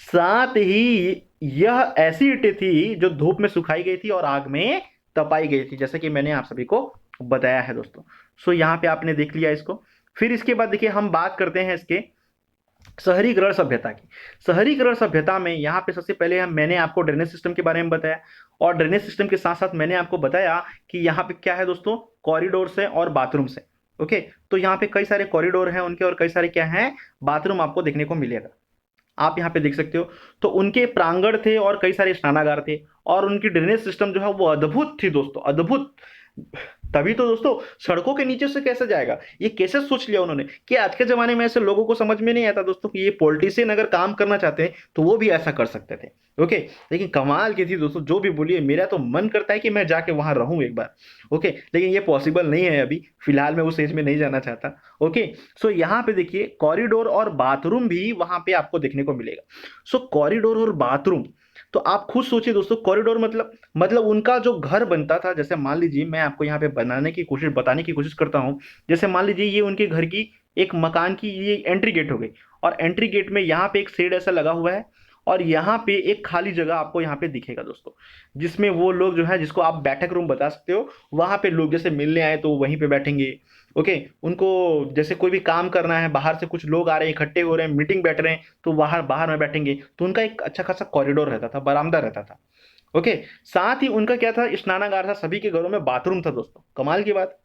साथ ही यह ऐसी ईंटें थी जो धूप में सुखाई गई थी और आग में तपाई गई थी, जैसे कि मैंने आप सभी को बताया है दोस्तों। सो यहाँ पे आपने देख लिया इसको। फिर इसके बाद देखिए हम बात करते हैं इसके शहरीकरण सभ्यता की। शहरीकरण सभ्यता में यहाँ पे सबसे पहले मैंने आपको ड्रेनेज सिस्टम के बारे में बताया, और ड्रेनेज सिस्टम के साथ साथ मैंने आपको बताया कि यहाँ पे क्या है दोस्तों, कॉरिडोर है और बाथरूम है। ओके, तो यहाँ पे कई सारे कॉरिडोर हैं उनके, और कई सारे क्या हैं, बाथरूम आपको देखने को मिलेगा। आप यहाँ पे देख सकते हो। तो उनके प्रांगण थे और कई सारे स्नानागार थे, और उनकी ड्रेनेज सिस्टम जो है वो अद्भुत थी दोस्तों, अद्भुत। तभी तो दोस्तों, सड़कों के नीचे से कैसे जाएगा, ये कैसे सोच लिया उन्होंने, कि आज के जमाने में ऐसे लोगों को समझ में नहीं आता दोस्तों कि ये पॉलिटिशियन अगर काम करना चाहते हैं तो वो भी ऐसा कर सकते थे। ओके, लेकिन कमाल की थी दोस्तों, जो भी बोलिए, मेरा तो मन करता है कि मैं जाके वहां रहूं एक बार। ओके, लेकिन ये पॉसिबल नहीं है अभी फिलहाल, मैं उस एज में नहीं जाना चाहता। ओके, सो यहाँ पे देखिए कॉरिडोर और बाथरूम भी वहां पे आपको देखने को मिलेगा। सो कॉरिडोर और बाथरूम, तो आप खुद सोचिए दोस्तों, कॉरिडोर मतलब उनका जो घर बनता था, जैसे मान लीजिए मैं आपको यहाँ पे बताने की कोशिश करता हूँ। जैसे मान लीजिए ये उनके घर की एक मकान की ये एंट्री गेट हो गई, और एंट्री गेट में यहाँ पे एक शेड ऐसा लगा हुआ है, और यहाँ पे एक खाली जगह आपको यहाँ पे दिखेगा दोस्तों, जिसमें वो लोग जो है, जिसको आप बैठक रूम बता सकते हो, वहां पे लोग जैसे मिलने आए तो वहीं पे बैठेंगे। ओके, उनको जैसे कोई भी काम करना है, बाहर से कुछ लोग आ रहे हैं, इकट्ठे हो रहे हैं, मीटिंग बैठ रहे हैं, तो बाहर बाहर में बैठेंगे, तो उनका एक अच्छा खासा कॉरिडोर रहता था, बरामदा रहता था। ओके, साथ ही उनका क्या था, स्नानागार था, सभी के घरों में बाथरूम था दोस्तों। कमाल की बात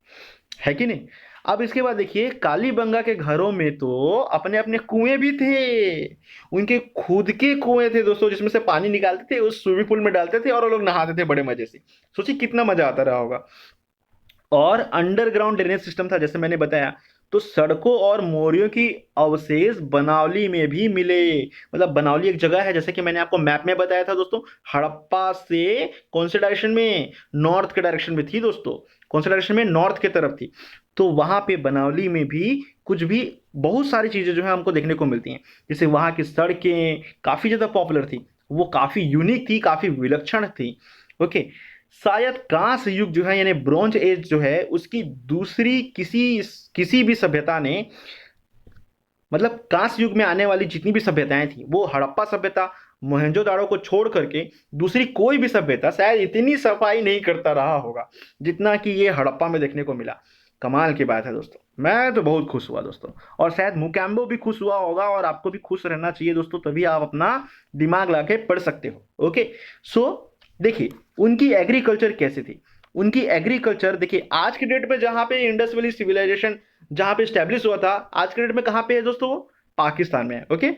है कि नहीं? अब इसके बाद देखिए, कालीबंगा के घरों में तो अपने अपने कुएं भी थे। उनके खुद के कुएं थे दोस्तों, जिसमें से पानी निकालते थे, उस स्विमिंग पूल में डालते थे और वो लोग नहाते थे बड़े मजे से। सोचिए कितना मजा आता रहा होगा। और अंडरग्राउंड ड्रेनेज सिस्टम था, जैसे मैंने बताया। तो सड़कों और मोरियों की अवशेष बनावली में भी मिले। मतलब बनावली एक जगह है, जैसे कि मैंने आपको मैप में बताया था दोस्तों, हड़प्पा से कौन से डायरेक्शन में, नॉर्थ के डायरेक्शन में थी दोस्तों। कौन से डायरेक्शन में, नॉर्थ के तरफ थी। तो वहां पे बनावली में भी कुछ भी बहुत सारी चीजें जो है हमको देखने को मिलती हैं। जैसे वहां की सड़कें काफी ज्यादा पॉपुलर थी, वो काफी यूनिक थी, काफी विलक्षण थी। ओके, शायद कांस्य युग जो है, यानी ब्रॉन्ज एज जो है, उसकी दूसरी किसी भी सभ्यता ने, मतलब कांस्य युग में आने वाली जितनी भी सभ्यताएं थी, वो हड़प्पा सभ्यता, मोहनजोदाड़ो को छोड़ करके दूसरी कोई भी सभ्यता शायद इतनी सफाई नहीं करता रहा होगा जितना कि ये हड़प्पा में देखने को मिला। कमाल की बात है दोस्तों, मैं तो बहुत खुश हुआ दोस्तों, और शायद मुकेम्बो भी खुश हुआ होगा, और आपको भी खुश रहना चाहिए दोस्तों, तभी आप अपना दिमाग ला के पढ़ सकते हो। ओके, सो देखिए उनकी एग्रीकल्चर कैसी थी। उनकी एग्रीकल्चर देखिए, आज की डेट में जहां पे इंडस वैली सिविलाइजेशन जहां पे स्टैब्लिश हुआ था, आज के डेट में कहां पे है दोस्तों? वो पाकिस्तान में है। Okay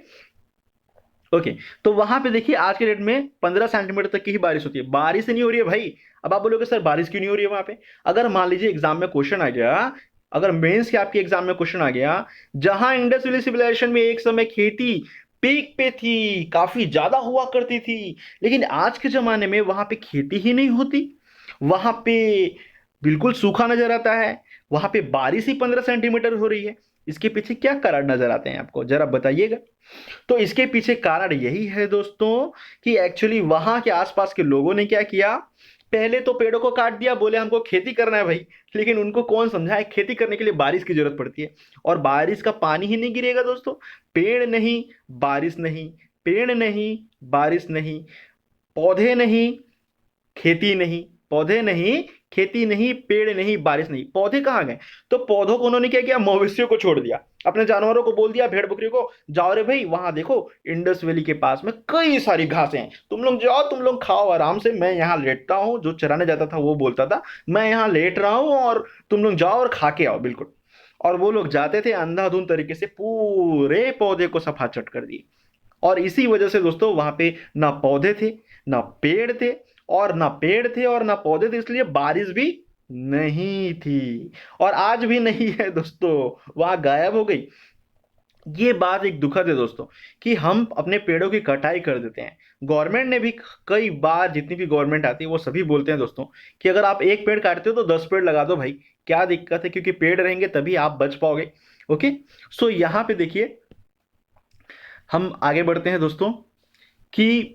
okay. तो वहां पे देखिए आज के डेट में 15 सेंटीमीटर तक की ही बारिश होती है, बारिश ही नहीं हो रही है भाई। अब आप बोलोगे सर बारिश क्यों नहीं हो रही है वहां पे? अगर मान लीजिए एग्जाम में क्वेश्चन आ गया, अगर मेंस के आपके एग्जाम में क्वेश्चन आ गया, जहां इंडस वैली सिविलाइजेशन में एक समय खेती पीक पे थी, काफी ज्यादा हुआ करती थी, लेकिन आज के जमाने में वहां पे खेती ही नहीं होती, वहां पे बिल्कुल सूखा नजर आता है, वहां पे बारिश ही 15 सेंटीमीटर हो रही है। इसके पीछे क्या कारण नजर आते हैं आपको, जरा बताइएगा। तो इसके पीछे कारण यही है दोस्तों कि एक्चुअली वहां के आसपास के लोगों ने क्या किया, पहले तो पेड़ों को काट दिया, बोले हमको खेती करना है भाई। लेकिन उनको कौन समझाए खेती करने के लिए बारिश की जरूरत पड़ती है, और बारिश का पानी ही नहीं गिरेगा दोस्तों। पेड़ नहीं, बारिश नहीं, पेड़ नहीं, बारिश नहीं, पौधे नहीं, खेती नहीं, पौधे नहीं, खेती नहीं, पेड़ नहीं, बारिश नहीं, पौधे कहाँ गए? तो पौधों को उन्होंने क्या किया, मवेशियों को छोड़ दिया, अपने जानवरों को बोल दिया, भेड़ बकरियों को, जाओ रे भाई वहां देखो इंडस वैली के पास में कई सारी घासें हैं, तुम लोग जाओ, तुम लोग खाओ आराम से, मैं यहाँ लेटता हूँ। जो चराने जाता था वो बोलता था मैं यहाँ लेट रहा हूँ, और तुम लोग जाओ और खा के आओ, बिल्कुल। और वो लोग जाते थे, अंधाधुंध तरीके से पूरे पौधे को सफाचट कर दिए। और इसी वजह से दोस्तों वहां पे ना पौधे थे, ना पेड़ थे, और ना पेड़ थे और ना पौधे थे, इसलिए बारिश भी नहीं थी, और आज भी नहीं है दोस्तों, वहां गायब हो गई। ये बात एक दुखद है दोस्तों कि हम अपने पेड़ों की कटाई कर देते हैं। गवर्नमेंट ने भी कई बार, जितनी भी गवर्नमेंट आती है वो सभी बोलते हैं दोस्तों कि अगर आप एक पेड़ काटते हो तो 10 पेड़ लगा दो भाई, क्या दिक्कत है, क्योंकि पेड़ रहेंगे तभी आप बच पाओगे। ओके। सो यहाँ पे देखिए, हम आगे बढ़ते हैं दोस्तों कि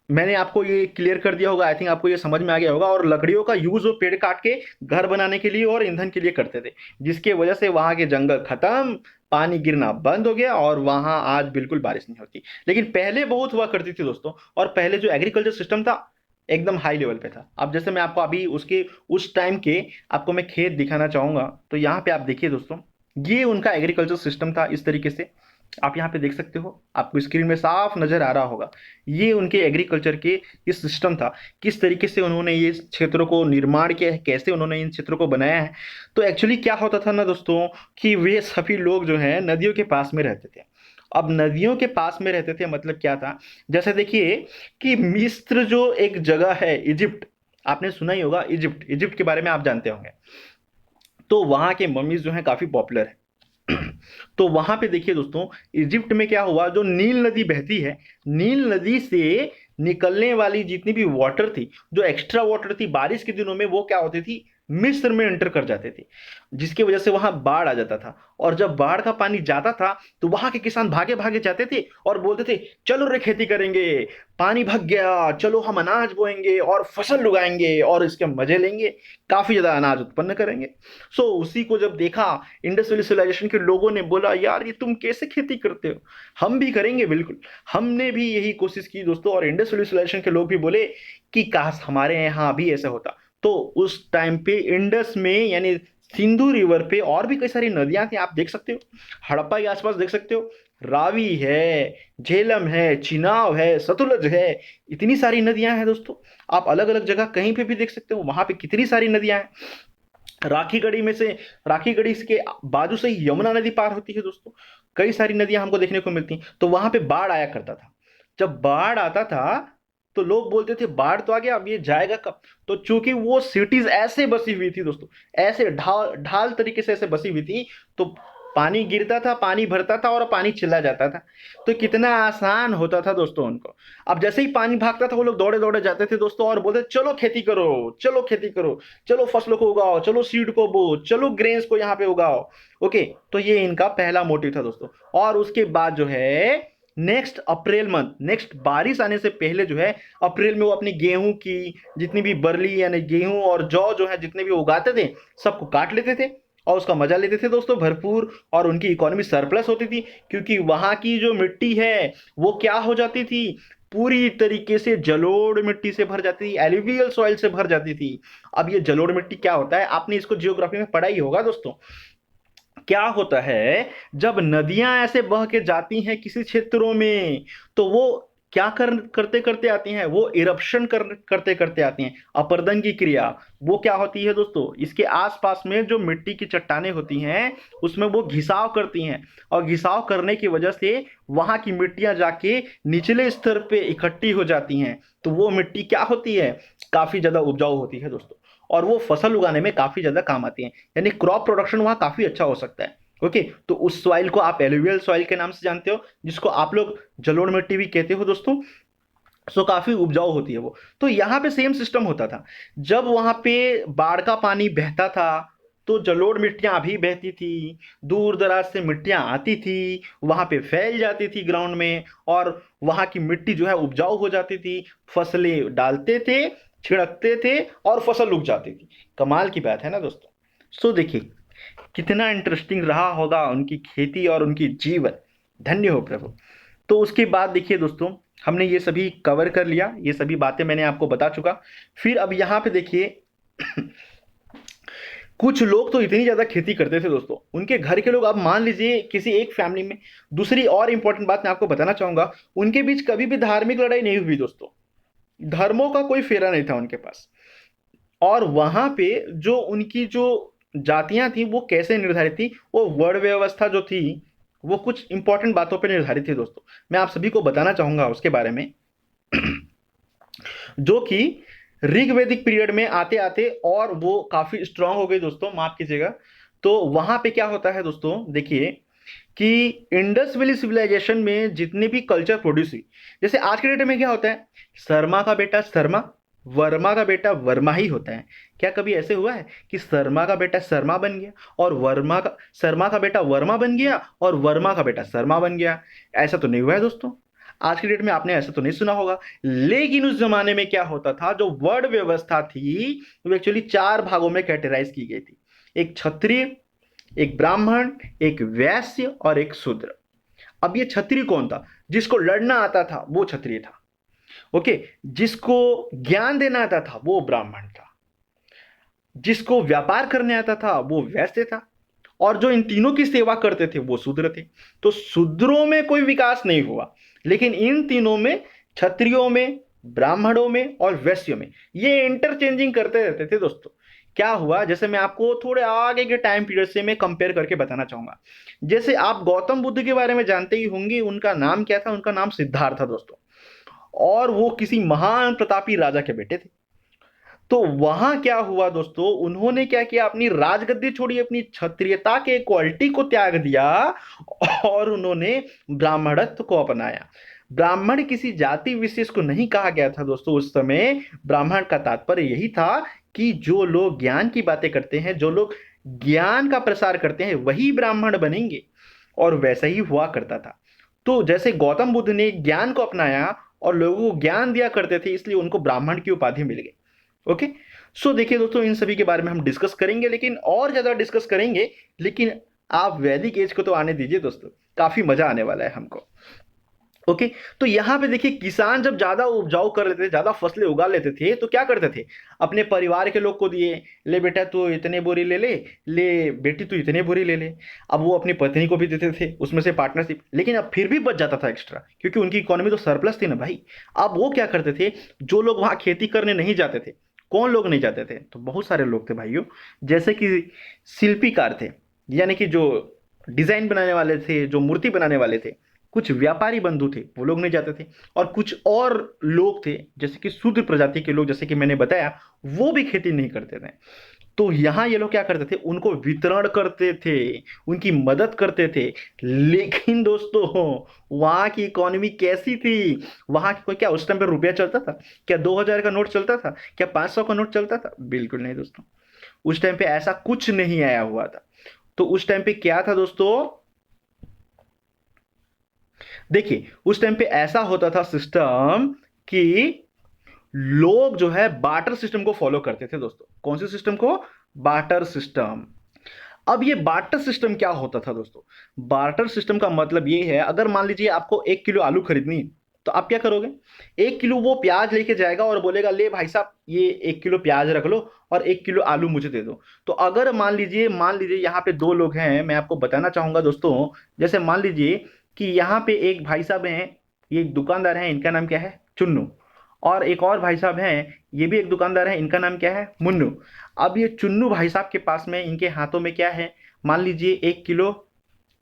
मैंने आपको ये क्लियर कर दिया होगा, आई थिंक आपको ये समझ में आ गया होगा। और लकड़ियों का यूज वो पेड़ काट के घर बनाने के लिए और ईंधन के लिए करते थे, जिसके वजह से वहां के जंगल खत्म, पानी गिरना बंद हो गया, और वहां आज बिल्कुल बारिश नहीं होती। लेकिन पहले बहुत हुआ करती थी दोस्तों, और पहले जो एग्रीकल्चर सिस्टम था एकदम हाई लेवल पे था। अब जैसे मैं आपको अभी उसके उस टाइम के आपको मैं खेत दिखाना चाहूंगा, तो यहाँ पे आप देखिए दोस्तों, ये उनका एग्रीकल्चर सिस्टम था इस तरीके से। आप यहाँ पे देख सकते हो, आपको स्क्रीन में साफ नजर आ रहा होगा, ये उनके एग्रीकल्चर के ये सिस्टम था, किस तरीके से उन्होंने ये क्षेत्रों को निर्माण किया है, कैसे उन्होंने इन क्षेत्रों को बनाया है। तो एक्चुअली क्या होता था ना दोस्तों कि वे सभी लोग जो हैं नदियों के पास में रहते थे। अब नदियों के पास में रहते थे मतलब क्या था, जैसे देखिए कि मिस्र जो एक जगह है, इजिप्ट, आपने सुना ही होगा, इजिप्ट, इजिप्ट के बारे में आप जानते होंगे। तो वहाँ के मम्मीज जो हैं काफी पॉपुलर है। तो वहां पे देखिए दोस्तों, इजिप्ट में क्या हुआ, जो नील नदी बहती है, नील नदी से निकलने वाली जितनी भी वाटर थी, जो एक्स्ट्रा वाटर थी बारिश के दिनों में, वो क्या होती थी, मिस्र में एंटर कर जाते थे, जिसकी वजह से वहां बाढ़ आ जाता था। और जब बाढ़ का पानी जाता था तो वहां के किसान भागे भागे जाते थे और बोलते थे चलो रे खेती करेंगे, पानी भग गया, चलो हम अनाज बोएंगे और फसल उगाएंगे और इसके मजे लेंगे, काफी ज्यादा अनाज उत्पन्न करेंगे। सो उसी को जब देखा, इंडस वैली सिविलाइजेशन के लोगों ने बोला यार ये तुम कैसे खेती करते हो, हम भी करेंगे बिल्कुल। हमने भी यही कोशिश की दोस्तों, और इंडस वैली सिविलाइजेशन के लोग भी बोले कि काश हमारे यहाँ भी ऐसा होता। तो उस टाइम पे इंडस में, यानी सिंधु रिवर पे और भी कई सारी नदियां थी, आप देख सकते हो, हड़प्पा के आसपास देख सकते हो, रावी है, झेलम है, चिनाब है, सतलज है, इतनी सारी नदियां हैं दोस्तों। आप अलग अलग जगह कहीं पे भी देख सकते हो, वहां पे कितनी सारी नदियां हैं। राखी गढ़ी में से, राखी गढ़ी के बाजू से ही यमुना नदी पार होती है दोस्तों। कई सारी नदियां हमको देखने को मिलती हैं। तो वहां पे बाढ़ आया करता था, जब बाढ़ आता था तो लोग बोलते थे बाढ़ तो आ गया, अब ये जाएगा कब? तो चूंकि वो सिटीज ऐसे बसी हुई थी दोस्तों, ऐसे ढाल ढाल तरीके से ऐसे बसी हुई थी, तो पानी गिरता था, पानी भरता था और पानी चला जाता था। तो कितना आसान होता था दोस्तों उनको। अब जैसे ही पानी भागता था वो लोग दौड़े दौड़े जाते थे दोस्तों, और बोलते चलो खेती करो, चलो खेती करो, चलो फसलों को उगाओ, चलो सीड को बो, चलो ग्रेन्स को यहाँ पे उगाओ। ओके। तो ये इनका पहला मोटिव था दोस्तों। और उसके बाद जो है नेक्स्ट अप्रैल मंथ, नेक्स्ट बारिश आने से पहले जो है अप्रैल में वो अपनी गेहूं की जितनी भी बरली यानी गेहूं और जौ जो है जितने भी उगाते थे, सबको काट लेते थे और उसका मजा लेते थे दोस्तों भरपूर। और उनकी इकोनॉमी सरप्लस होती थी, क्योंकि वहां की जो मिट्टी है वो क्या हो जाती थी, पूरी तरीके से जलोढ़ मिट्टी से भर जाती थी, एलुवियल सॉइल से भर जाती थी। अब ये जलोढ़ मिट्टी क्या होता है, आपने इसको जियोग्राफी में पढ़ा ही होगा दोस्तों। क्या होता है, जब नदियां ऐसे बह के जाती हैं किसी क्षेत्रों में, तो वो क्या करते करते आती हैं, वो इरप्शन करते करते आती हैं। अपर्दन की क्रिया वो क्या होती है दोस्तों, इसके आसपास में जो मिट्टी की चट्टानें होती हैं उसमें वो घिसाव करती हैं, और घिसाव करने की वजह से वहां की मिट्टियां जाके निचले स्तर पे इकट्ठी हो जाती हैं। तो वो मिट्टी क्या होती है, काफी ज्यादा उपजाऊ होती है दोस्तों, और वो फसल उगाने में काफी ज्यादा काम आती है, यानी क्रॉप प्रोडक्शन वहां काफी अच्छा हो सकता है। ओके, तो उस सॉइल को आप एलुवियल सॉइल के नाम से जानते हो, जिसको आप लोग जलोढ़ मिट्टी भी कहते हो दोस्तों। सो काफी उपजाऊ होती है वो। तो यहाँ पे सेम सिस्टम होता था, जब वहां पे बाढ़ का पानी बहता था तो जलोढ़ मिट्टियां भी बहती थी, दूर दराज से मिट्टियां आती थी, वहां पे फैल जाती थी ग्राउंड में, और वहां की मिट्टी जो है उपजाऊ हो जाती थी। फसलें डालते थे, छिड़कते थे, और फसल उग जाती थी। कमाल की बात है ना दोस्तों। सो देखिए कितना इंटरेस्टिंग रहा होगा उनकी खेती और उनकी जीवन। धन्य हो प्रभु। तो उसके बाद देखिए दोस्तों, हमने ये सभी कवर कर लिया, ये सभी बातें मैंने आपको बता चुका। फिर अब यहाँ पे देखिए कुछ लोग तो इतनी ज्यादा खेती करते थे दोस्तों, उनके घर के लोग, अब मान लीजिए किसी एक फैमिली में, दूसरी और इंपॉर्टेंट बात मैं आपको बताना चाहूंगा, उनके बीच कभी भी धार्मिक लड़ाई नहीं हुई दोस्तों। धर्मों का कोई फेरा नहीं था उनके पास। और वहां पे जो उनकी जो जातियां थी वो कैसे निर्धारित थी, वो वर्ण व्यवस्था जो थी वो कुछ इंपॉर्टेंट बातों पे निर्धारित थी दोस्तों। मैं आप सभी को बताना चाहूंगा उसके बारे में जो कि ऋग्वैदिक पीरियड में आते आते और वो काफी स्ट्रांग हो गई दोस्तों, माफ कीजिएगा। तो वहां पे क्या होता है दोस्तों, देखिए कि इंडस वैली सिविलाइजेशन में जितने भी कल्चर प्रोड्यूस हुई, जैसे आज के डेट में क्या होता है, शर्मा का बेटा शर्मा, वर्मा का बेटा वर्मा ही होता है। क्या कभी ऐसे हुआ है कि शर्मा का बेटा शर्मा बन गया और वर्मा का शर्मा का बेटा वर्मा बन गया और वर्मा का बेटा शर्मा बन गया? ऐसा तो नहीं हुआ है दोस्तों। आज की डेट में आपने ऐसा तो नहीं सुना होगा। लेकिन उस जमाने में क्या होता था, जो वर्ण व्यवस्था थी वो एक्चुअली चार भागों में कैटेगराइज की गई थी। एक क्षत्रिय, एक ब्राह्मण, एक वैश्य और एक शूद्र। अब ये क्षत्रिय कौन था, जिसको लड़ना आता था वो क्षत्रिय था। ओके, जिसको ज्ञान देना आता था वो ब्राह्मण था, जिसको व्यापार करने आता था वो वैश्य था, और जो इन तीनों की सेवा करते थे वो शूद्र थे। तो शूद्रों में कोई विकास नहीं हुआ, लेकिन इन तीनों में, क्षत्रियों में, ब्राह्मणों में और वैश्यों में, ये इंटरचेंजिंग करते रहते थे दोस्तों। क्या हुआ, जैसे मैं आपको थोड़े आगे के टाइम पीरियड से मैं कंपेयर करके बताना चाहूंगा। जैसे आप गौतम बुद्ध के बारे में जानते ही होंगे, उनका नाम क्या था, उनका नाम सिद्धार्थ था दोस्तों, और वो किसी महान प्रतापी राजा के बेटे थे। तो वहां क्या हुआ दोस्तों, उन्होंने क्या किया, अपनी राजगद्दी छोड़ी, अपनी क्षत्रियता के क्वालिटी को त्याग दिया, और उन्होंने ब्राह्मणत्व को अपनाया। ब्राह्मण किसी जाति विशेष को नहीं कहा गया था दोस्तों उस समय। ब्राह्मण का तात्पर्य यही था कि जो लोग ज्ञान की बातें करते हैं, जो लोग ज्ञान का प्रसार करते हैं, वही ब्राह्मण बनेंगे। और वैसा ही हुआ करता था। तो जैसे गौतम बुद्ध ने ज्ञान को अपनाया और लोगों को ज्ञान दिया करते थे, इसलिए उनको ब्राह्मण की उपाधि मिल गई। ओके, सो देखिए दोस्तों, इन सभी के बारे में हम डिस्कस करेंगे, लेकिन और ज्यादा डिस्कस करेंगे। लेकिन आप वैदिक एज को तो आने दीजिए दोस्तों, काफी मजा आने वाला है हमको। ओके, तो यहां पे देखिए, किसान जब ज्यादा उपजाऊ कर लेते थे, ज्यादा फसलें उगा लेते थे, तो क्या करते थे, अपने परिवार के लोग को दिए, ले बेटा तू इतने बोरी ले ले, ले बेटी तू इतने बोरी ले ले। अब वो अपनी पत्नी को भी देते थे, उसमें से पार्टनरशिप, लेकिन अब फिर भी बच जाता था एक्स्ट्रा, क्योंकि उनकी इकोनॉमी तो सरप्लस थी ना भाई। अब वो क्या करते थे, जो लोग वहां खेती करने नहीं जाते थे, कौन लोग नहीं जाते थे, तो बहुत सारे लोग थे भाइयों। जैसे कि शिल्पीकार थे, यानी कि जो डिजाइन बनाने वाले थे, जो मूर्ति बनाने वाले थे, कुछ व्यापारी बंधु थे, वो लोग नहीं जाते थे, और कुछ और लोग थे जैसे कि शूद्र प्रजाति के लोग, जैसे कि मैंने बताया, वो भी खेती नहीं करते थे। तो यहां ये लोग क्या करते थे, उनको वितरण करते थे, उनकी मदद करते थे। लेकिन दोस्तों, वहां की इकोनॉमी कैसी थी, वहां की कोई, क्या उस टाइम पे रुपया चलता था, क्या 2000 का नोट चलता था, क्या 500 का नोट चलता था? बिल्कुल नहीं दोस्तों, उस टाइम पे ऐसा कुछ नहीं आया हुआ था। तो उस टाइम पे क्या था दोस्तों, देखिए उस टाइम पे ऐसा होता था सिस्टम कि लोग जो है बार्टर सिस्टम को फॉलो करते थे दोस्तों। कौन से सिस्टम को? Barter system. अब ये बार्टर सिस्टम क्या होता था दोस्तों? बार्टर सिस्टम का मतलब ये है, अगर मान लीजिए आपको 1 किलो आलू खरीदनी है, तो आप क्या करोगे, 1 किलो वो प्याज लेके जाएगा और बोलेगा, ले भाई साहब ये 1 किलो प्याज रख लो और 1 किलो आलू मुझे दे दो। तो अगर मान लीजिए यहाँ पे दो लोग हैं, मैं आपको बताना चाहूंगा दोस्तों, जैसे मान लीजिए कि यहाँ पे एक भाई साहब हैं, ये एक दुकानदार है, इनका नाम क्या है? चुन्नू। और एक और भाई साहब हैं, ये भी एक दुकानदार है, इनका नाम क्या है? मुन्नू। अब ये चुन्नू भाई साहब के पास में, इनके हाथों में क्या है? मान लीजिए 1 किलो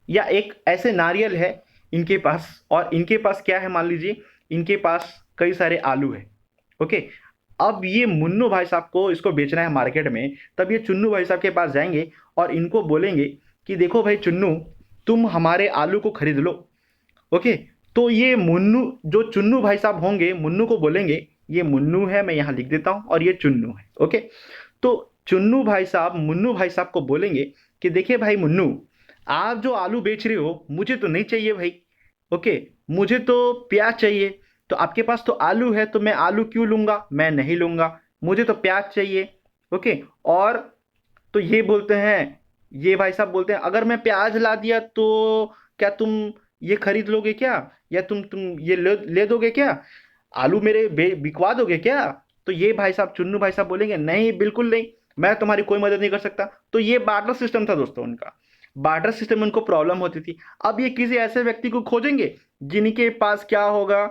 या एक ऐसे नारियल है इनके पास, और इनके पास क्या है? मान लीजिए इनके पास कई सारे आलू है। ओके। अब ये मुन्नू भाई साहब को इसको बेचना है मार्केट में, तब ये चुन्नू भाई साहब के पास जाएंगे और इनको बोलेंगे कि देखो भाई चुन्नू, तुम हमारे आलू को खरीद लो। ओके। तो ये मुन्नू, जो चुन्नू भाई साहब होंगे, मुन्नू को बोलेंगे, ये मुन्नू है, मैं यहाँ लिख देता हूँ, और ये चुन्नू है। ओके। तो चुन्नू भाई साहब मुन्नू भाई साहब को बोलेंगे कि देखिए भाई मुन्नू, आप जो आलू बेच रहे हो मुझे तो नहीं चाहिए भाई। ओके। मुझे तो प्याज चाहिए। तो आपके पास तो आलू है, तो मैं आलू क्यों लूंगा? मैं नहीं लूंगा, मुझे तो प्याज चाहिए। ओके। और तो ये बोलते हैं, ये भाई साहब बोलते हैं, अगर मैं प्याज ला दिया तो क्या तुम ये खरीद लोगे क्या? या तुम ये ले दोगे क्या? आलू मेरे बिकवा दोगे क्या? तो ये भाई साहब, चुन्नू भाई साहब बोलेंगे, नहीं बिल्कुल नहीं, मैं तुम्हारी कोई मदद नहीं कर सकता। तो ये बार्टर सिस्टम था दोस्तों उनका। बार्टर सिस्टम में उनको प्रॉब्लम होती थी। अब ये किसी ऐसे व्यक्ति को खोजेंगे जिनके पास क्या होगा?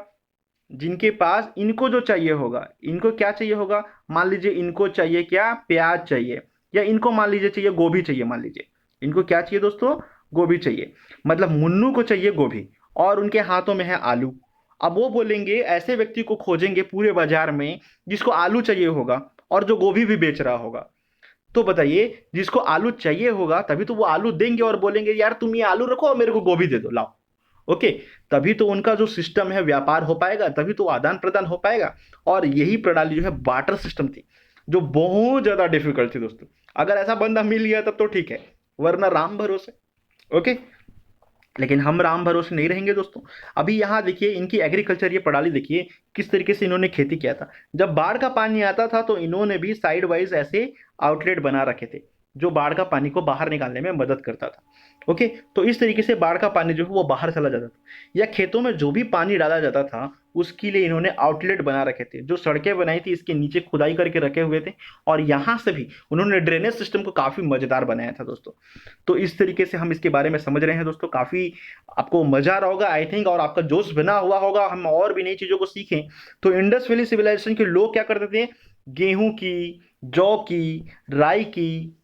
जिनके पास इनको जो चाहिए होगा, इनको क्या चाहिए होगा? मान लीजिए इनको चाहिए क्या? प्याज चाहिए। या इनको मान लीजिए चाहिए गोभी चाहिए, मान लीजिए इनको क्या चाहिए दोस्तों? गोभी चाहिए। मतलब मुन्नू को चाहिए गोभी, और उनके हाथों में है आलू। अब वो बोलेंगे, ऐसे व्यक्ति को खोजेंगे पूरे बाजार में जिसको आलू चाहिए होगा और जो गोभी भी बेच रहा होगा। तो बताइए, जिसको आलू चाहिए होगा तभी तो वो आलू देंगे और बोलेंगे यार तुम ये आलू रखो और मेरे को गोभी दे दो, लाओ। ओके। तभी तो उनका जो सिस्टम है व्यापार हो पाएगा, तभी तो आदान प्रदान हो पाएगा। और यही प्रणाली जो है बार्टर सिस्टम थी, जो बहुत ज्यादा डिफिकल्ट थी दोस्तों। अगर ऐसा बंदा मिल गया तब तो ठीक है, वरना राम भरोसे। ओके। लेकिन हम राम भरोसे नहीं रहेंगे दोस्तों। अभी यहाँ देखिए इनकी एग्रीकल्चर ये प्रणाली देखिए, किस तरीके से इन्होंने खेती किया था। जब बाढ़ का पानी आता था तो इन्होंने भी साइड वाइज ऐसे आउटलेट बना रखे थे, जो बाढ़ का पानी को बाहर निकालने में मदद करता था। ओके। तो इस तरीके से बाढ़ का पानी जो है वो बाहर चला जाता था, या खेतों में जो भी पानी डाला जाता था उसके लिए इन्होंने आउटलेट बना रखे थे। जो सड़कें बनाई थी इसके नीचे खुदाई करके रखे हुए थे, और यहाँ से भी उन्होंने ड्रेनेज सिस्टम को काफी मजेदार बनाया था दोस्तों। तो इस तरीके से हम इसके बारे में समझ रहे हैं दोस्तों। काफी आपको मजा आ रहा होगा आई थिंक, और आपका जोश बना हुआ होगा हम और भी नई चीजों को सीखें। तो इंडस वैली सिविलाइजेशन के लोग क्या करते थे? गेहूं की, जौ की, राई की,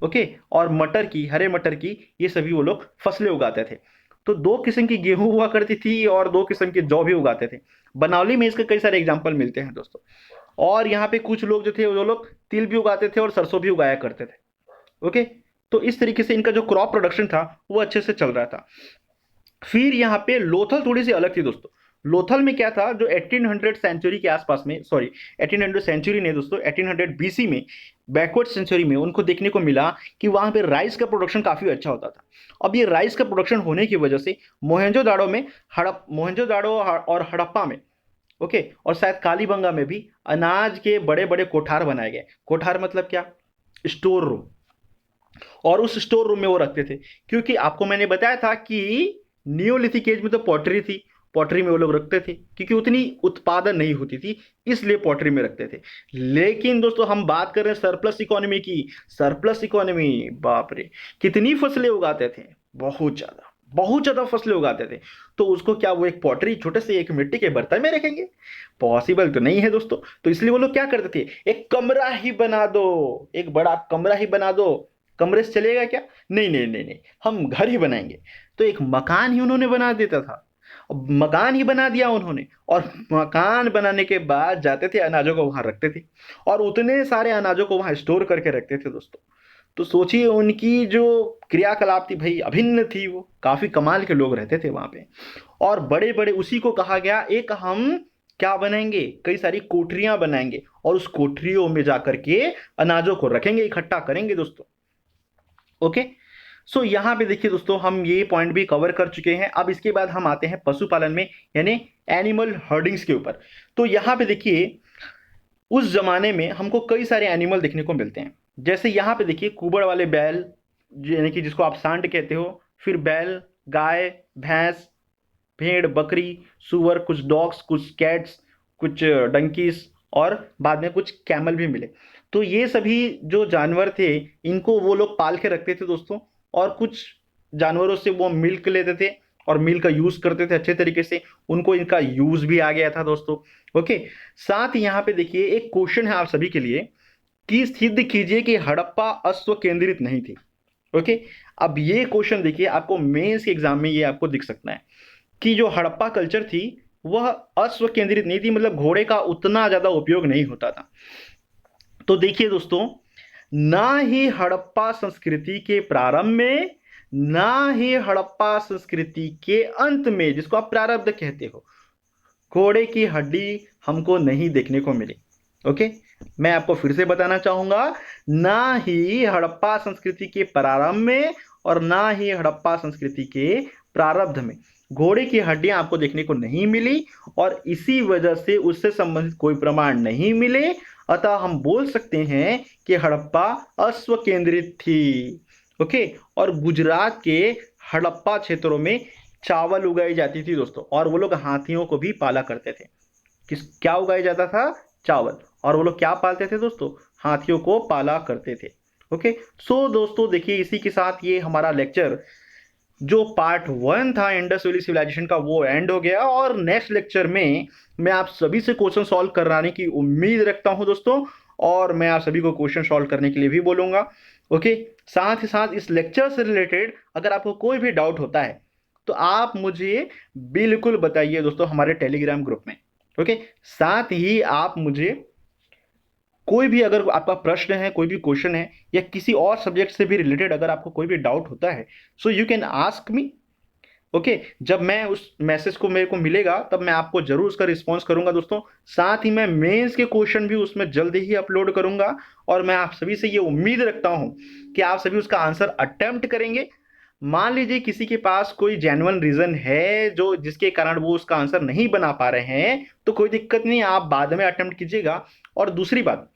ओके, और मटर की, हरे मटर की, ये सभी वो लोग फसलें उगाते थे। तो दो किस्म की गेहूं हुआ करती थी और दो किस्म के जौ भी उगाते थे। बनावली में इसके कई सारे एग्जाम्पल मिलते हैं दोस्तों। और यहाँ पे कुछ लोग जो थे वो लोग तिल भी उगाते थे और सरसों भी उगाया करते थे। ओके। तो इस तरीके से इनका जो क्रॉप प्रोडक्शन था वो अच्छे से चल रहा था। फिर यहाँ पे लोथल थोड़ी सी अलग थी दोस्तों। लोथल में क्या था, जो 1800 सेंचुरी के आसपास में, सॉरी 1800 सेंचुरी नहीं दोस्तों, 1800 बीसी में, बैकवर्ड सेंचुरी में उनको देखने को मिला कि वहां पे राइस का प्रोडक्शन काफी अच्छा होता था। अब ये राइस का प्रोडक्शन होने की वजह से मोहनजोदाड़ो में, मोहनजोदाड़ो और हड़प्पा में, ओके, और शायद कालीबंगा में भी अनाज के बड़े बड़े कोठार बनाए गए। कोठार मतलब क्या? Store room. और उस स्टोर रूम में वो रखते थे, क्योंकि आपको मैंने बताया था कि नियोलिथिक एज में तो पॉटरी थी, पॉटरी में वो लोग रखते थे, क्योंकि उतनी उत्पादन नहीं होती थी, इसलिए पॉटरी में रखते थे। लेकिन दोस्तों हम बात कर रहे हैं सरप्लस इकोनॉमी की। सरप्लस इकोनॉमी, बाप रे, कितनी फसलें उगाते थे, बहुत ज्यादा, बहुत ज्यादा फसलें उगाते थे। तो उसको क्या वो एक पॉटरी, छोटे से एक मिट्टी के बर्तन में रखेंगे? पॉसिबल तो नहीं है दोस्तों। तो इसलिए वो लोग क्या करते थे, एक कमरा ही बना दो, एक बड़ा कमरा ही बना दो। कमरे से चलेगा क्या? नहीं नहीं नहीं नहीं, हम घर ही बनाएंगे। तो एक मकान ही उन्होंने बना देता था। अब मकान ही बना दिया उन्होंने, और मकान बनाने के बाद जाते थे अनाजों को वहां रखते थे, और उतने सारे अनाजों को वहां स्टोर करके रखते थे दोस्तों। तो सोचिए उनकी जो क्रियाकलाप थी भाई, अभिन्न थी। वो काफी कमाल के लोग रहते थे वहां पे। और बड़े बड़े, उसी को कहा गया, एक हम क्या बनाएंगे, कई सारी कोठरियां बनाएंगे, और उस कोठरियों में जाकर के अनाजों को रखेंगे, इकट्ठा करेंगे दोस्तों। ओके। सो यहाँ पे देखिए दोस्तों, हम ये पॉइंट भी कवर कर चुके हैं। अब इसके बाद हम आते हैं पशुपालन में, यानी एनिमल हर्डिंग्स के ऊपर। तो यहाँ पे देखिए, उस जमाने में हमको कई सारे एनिमल देखने को मिलते हैं। जैसे यहाँ पे देखिए कुबड़ वाले बैल, यानी कि जिसको आप सांड कहते हो, फिर बैल, गाय, भैंस, भेड़, बकरी, सुअर, कुछ डॉग्स, कुछ कैट्स, कुछ डंकीज, और बाद में कुछ कैमल भी मिले। तो ये सभी जो जानवर थे, इनको वो लोग पाल के रखते थे दोस्तों। और कुछ जानवरों से वो मिल्क लेते थे, और मील का यूज़ करते थे अच्छे तरीके से, उनको इनका यूज़ भी आ गया था दोस्तों। ओके, साथ ही यहाँ पे देखिए एक क्वेश्चन है आप सभी के लिए कि सिद्ध कीजिए कि हड़प्पा अश्व केंद्रित नहीं थी। ओके, अब ये क्वेश्चन देखिए आपको मेंस के एग्जाम में ये आपको दिख सकता है कि जो हड़प्पा कल्चर थी वह अश्व केंद्रित नहीं थी, मतलब घोड़े का उतना ज्यादा उपयोग नहीं होता था। तो देखिए दोस्तों, ना ही हड़प्पा संस्कृति के प्रारंभ में, ना ही हड़प्पा संस्कृति के अंत में, जिसको आप प्रारब्ध कहते हो, घोड़े की हड्डी हमको नहीं देखने को मिली। ओके, मैं आपको फिर से बताना चाहूंगा, ना ही हड़प्पा संस्कृति के प्रारंभ में और ना ही हड़प्पा संस्कृति के प्रारब्ध में घोड़े की हड्डियां आपको देखने को नहीं मिली, और इसी वजह से उससे संबंधित कोई प्रमाण नहीं मिले। अतः हम बोल सकते हैं कि हड़प्पा अश्व केंद्रित थी। ओके, और गुजरात के हड़प्पा क्षेत्रों में चावल उगाई जाती थी दोस्तों, और वो लोग हाथियों को भी पाला करते थे। क्या उगाया जाता था? चावल। और वो लोग क्या पालते थे दोस्तों? हाथियों को पाला करते थे। ओके, सो दोस्तों देखिए इसी के साथ ये हमारा लेक्चर जो पार्ट 1 था इंडस वैली सिविलाइजेशन का वो एंड हो गया, और नेक्स्ट लेक्चर में मैं आप सभी से क्वेश्चन सॉल्व कराने की उम्मीद रखता हूं दोस्तों, और मैं आप सभी को क्वेश्चन सॉल्व करने के लिए भी बोलूंगा। ओके, साथ ही साथ इस लेक्चर से रिलेटेड अगर आपको कोई भी डाउट होता है तो आप मुझे बिल्कुल बताइए दोस्तों हमारे टेलीग्राम ग्रुप में। ओके, साथ ही आप मुझे कोई भी अगर आपका प्रश्न है, कोई भी क्वेश्चन है, या किसी और सब्जेक्ट से भी रिलेटेड अगर आपको कोई भी डाउट होता है, so you can ask me. Okay, जब मैं उस मैसेज को मेरे को मिलेगा तब मैं आपको जरूर उसका रिस्पॉन्स करूंगा दोस्तों। साथ ही मैं मेंस के क्वेश्चन भी उसमें जल्दी ही अपलोड करूंगा, और मैं आप सभी से ये उम्मीद रखता हूं कि आप सभी उसका आंसर अटेम्प्ट करेंगे। मान लीजिए किसी के पास कोई जेन्युइन रीजन है जो जिसके कारण वो उसका आंसर नहीं बना पा रहे हैं, तो कोई दिक्कत नहीं, आप बाद में अटेम्प्ट कीजिएगा। और दूसरी बात,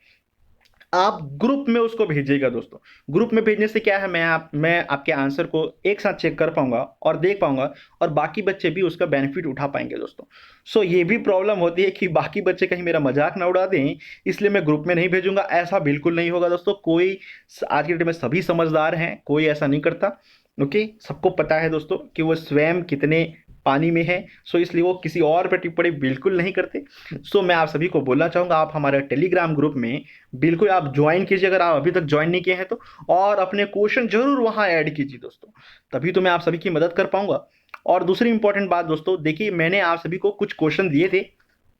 आप ग्रुप में उसको भेजिएगा दोस्तों। ग्रुप में भेजने से क्या है, मैं आपके आंसर को एक साथ चेक कर पाऊंगा और देख पाऊंगा, और बाकी बच्चे भी उसका बेनिफिट उठा पाएंगे दोस्तों। सो ये भी प्रॉब्लम होती है कि बाकी बच्चे कहीं मेरा मजाक ना उड़ा दें, इसलिए मैं ग्रुप में नहीं भेजूंगा। ऐसा बिल्कुल नहीं होगा दोस्तों, कोई आज के डेट में सभी समझदार हैं, कोई ऐसा नहीं करता। ओके, सबको पता है दोस्तों कि वो स्वयं कितने पानी में है, सो इसलिए वो किसी और पे टिप्पणी बिल्कुल नहीं करते। सो मैं आप सभी को बोलना चाहूंगा, आप हमारे टेलीग्राम ग्रुप में बिल्कुल आप ज्वाइन कीजिए अगर आप अभी तक ज्वाइन नहीं किए हैं तो, और अपने क्वेश्चन जरूर वहां ऐड कीजिए दोस्तों, तभी तो मैं आप सभी की मदद कर पाऊंगा। और दूसरी इंपॉर्टेंट बात दोस्तों, देखिए मैंने आप सभी को कुछ क्वेश्चन दिए थे।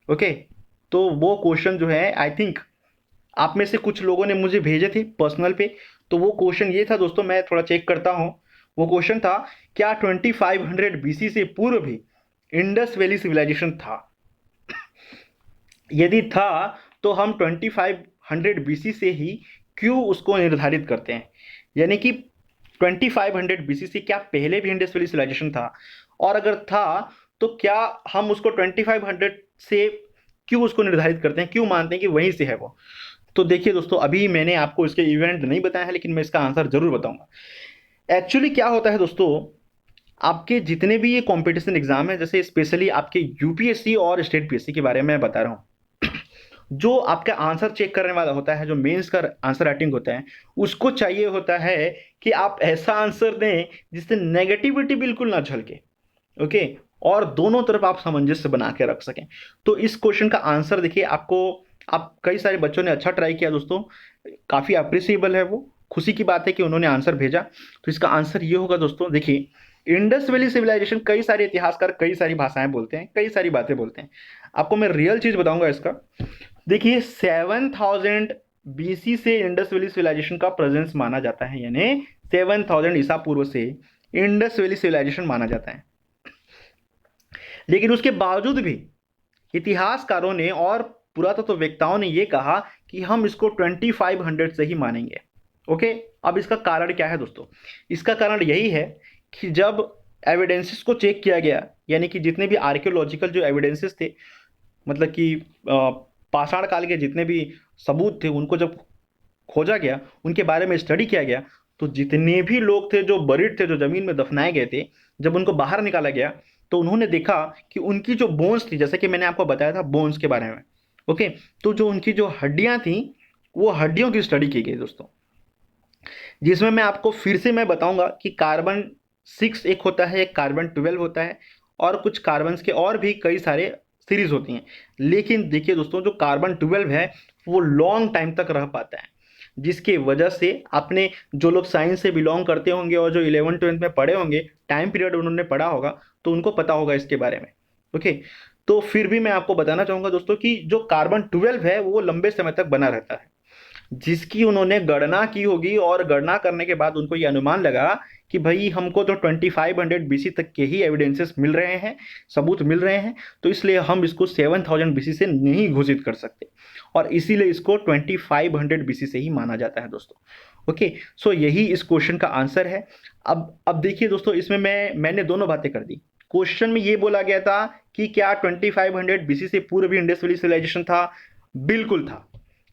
ओके, तो वो क्वेश्चन जो है आई थिंक आप में से कुछ लोगों ने मुझे भेजे थे पर्सनल पे। तो वो क्वेश्चन ये था दोस्तों, मैं थोड़ा चेक करता हूँ। वो क्वेश्चन था, क्या 2500 बीसी से पूर्व भी इंडस वैली सिविलाइजेशन था? यदि था तो हम 2500 बीसी से ही क्यों उसको निर्धारित करते हैं? यानी कि 2500 बीसी से क्या पहले भी इंडस वैली सिविलाइजेशन था? और अगर था तो क्या हम उसको 2500 से क्यों उसको निर्धारित करते हैं, क्यों मानते हैं कि वहीं से है वो? तो देखिए दोस्तों, अभी मैंने आपको इसके इवेंट नहीं बताया है, लेकिन मैं इसका आंसर जरूर बताऊंगा। एक्चुअली क्या होता है दोस्तों, आपके जितने भी ये कंपटीशन एग्जाम है, जैसे स्पेशली आपके यूपीएससी और स्टेट पीएससी के बारे में मैं बता रहा हूँ, जो आपका आंसर चेक करने वाला होता है, जो मेंस का आंसर राइटिंग होता है, उसको चाहिए होता है कि आप ऐसा आंसर दें जिससे नेगेटिविटी बिल्कुल ना झलके। ओके, और दोनों तरफ आप सामंजस्य बना के रख सकें। तो इस क्वेश्चन का आंसर देखिए आपको, आप कई सारे बच्चों ने अच्छा ट्राई किया दोस्तों, काफ़ी अप्रिसिएबल है वो, खुशी की बात है कि उन्होंने आंसर भेजा। तो इसका आंसर ये होगा दोस्तों, देखिए इंडस वैली सिविलाइजेशन, कई सारे इतिहासकार कई सारी भाषाएं बोलते हैं, कई सारी बातें बोलते हैं, आपको मैं रियल चीज़ बताऊंगा इसका। देखिए 7000 बीसी से इंडस वैली सिविलाइजेशन का प्रेजेंस माना जाता है, यानी 7000 ईसा पूर्व से इंडस वैली सिविलाइजेशन माना जाता है। लेकिन उसके बावजूद भी इतिहासकारों ने और पुरातत्ववेत्ताओं ने यह कहा कि हम इसको 2500 से ही मानेंगे। ओके, अब इसका कारण क्या है दोस्तों? इसका कारण यही है कि जब एविडेंसेस को चेक किया गया, यानी कि जितने भी आर्कियोलॉजिकल जो एविडेंसेस थे, मतलब कि पाषाण काल के जितने भी सबूत थे, उनको जब खोजा गया, उनके बारे में स्टडी किया गया, तो जितने भी लोग थे जो बरीड थे, जो जमीन में दफनाए गए थे, जब उनको बाहर निकाला गया तो उन्होंने देखा कि उनकी जो बोन्स थी, जैसे कि मैंने आपको बताया था बोन्स के बारे में। ओके, तो जो उनकी जो हड्डियां थी, वो हड्डियों की स्टडी की गई दोस्तों, जिसमें मैं आपको फिर से मैं बताऊंगा कि कार्बन 6 एक होता है, एक कार्बन 12 होता है, और कुछ कार्बन्स के और भी कई सारे सीरीज होती हैं। लेकिन देखिए दोस्तों, जो कार्बन 12 है वो लॉन्ग टाइम तक रह पाता है, जिसकी वजह से आपने, जो लोग साइंस से बिलोंग करते होंगे और जो 11th-12th में पढ़े होंगे, टाइम पीरियड उन्होंने पढ़ा होगा, तो उनको पता होगा इसके बारे में। ओके, तो फिर भी मैं आपको बताना चाहूंगा दोस्तों कि जो कार्बन 12 है वो लंबे समय तक बना रहता है, जिसकी उन्होंने गणना की होगी, और गणना करने के बाद उनको ये अनुमान लगा कि भाई हमको तो 2500 बीसी तक के ही एविडेंसेस मिल रहे हैं, सबूत मिल रहे हैं, तो इसलिए हम इसको 7000 बीसी से नहीं घोषित कर सकते, और इसीलिए इसको 2500 बीसी से ही माना जाता है दोस्तों। ओके, सो यही इस क्वेश्चन का आंसर है। अब देखिए दोस्तों, इसमें मैंने दोनों बातें कर दी। क्वेश्चन में ये बोला गया था कि क्या 2500 बीसी से पूर्व भी इंडस वैली सिविलाइजेशन था? बिल्कुल था,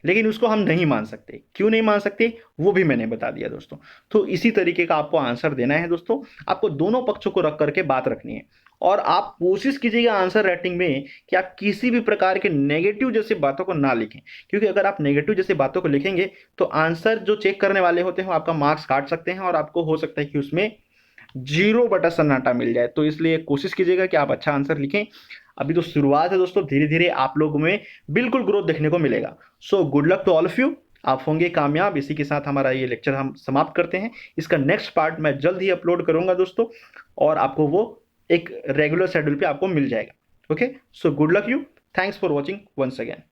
लेकिन उसको हम नहीं मान सकते। क्यों नहीं मान सकते, वो भी मैंने बता दिया दोस्तों। तो इसी तरीके का आपको आंसर देना है दोस्तों। आपको दोनों पक्षों को रख करके बात रखनी है, और आप कोशिश कीजिएगा आंसर राइटिंग में कि आप किसी भी प्रकार के नेगेटिव जैसी बातों को ना लिखें, क्योंकि अगर आप नेगेटिव जैसी बातों को लिखेंगे तो आंसर जो चेक करने वाले होते हैं वो आपका मार्क्स काट सकते हैं, और आपको हो सकता है कि उसमें 0 बटा सन्नाटा मिल जाए। तो इसलिए कोशिश कीजिएगा कि आप अच्छा आंसर लिखें। अभी तो शुरुआत है दोस्तों, धीरे धीरे आप लोगों में बिल्कुल ग्रोथ देखने को मिलेगा। So good luck to all of you, आप होंगे कामयाब। इसी के साथ हमारा ये लेक्चर हम समाप्त करते हैं। इसका नेक्स्ट पार्ट मैं जल्द ही अपलोड करूंगा दोस्तों, और आपको वो एक रेगुलर शेड्यूल पे आपको मिल जाएगा। Okay, so good luck you, thanks for watching once again.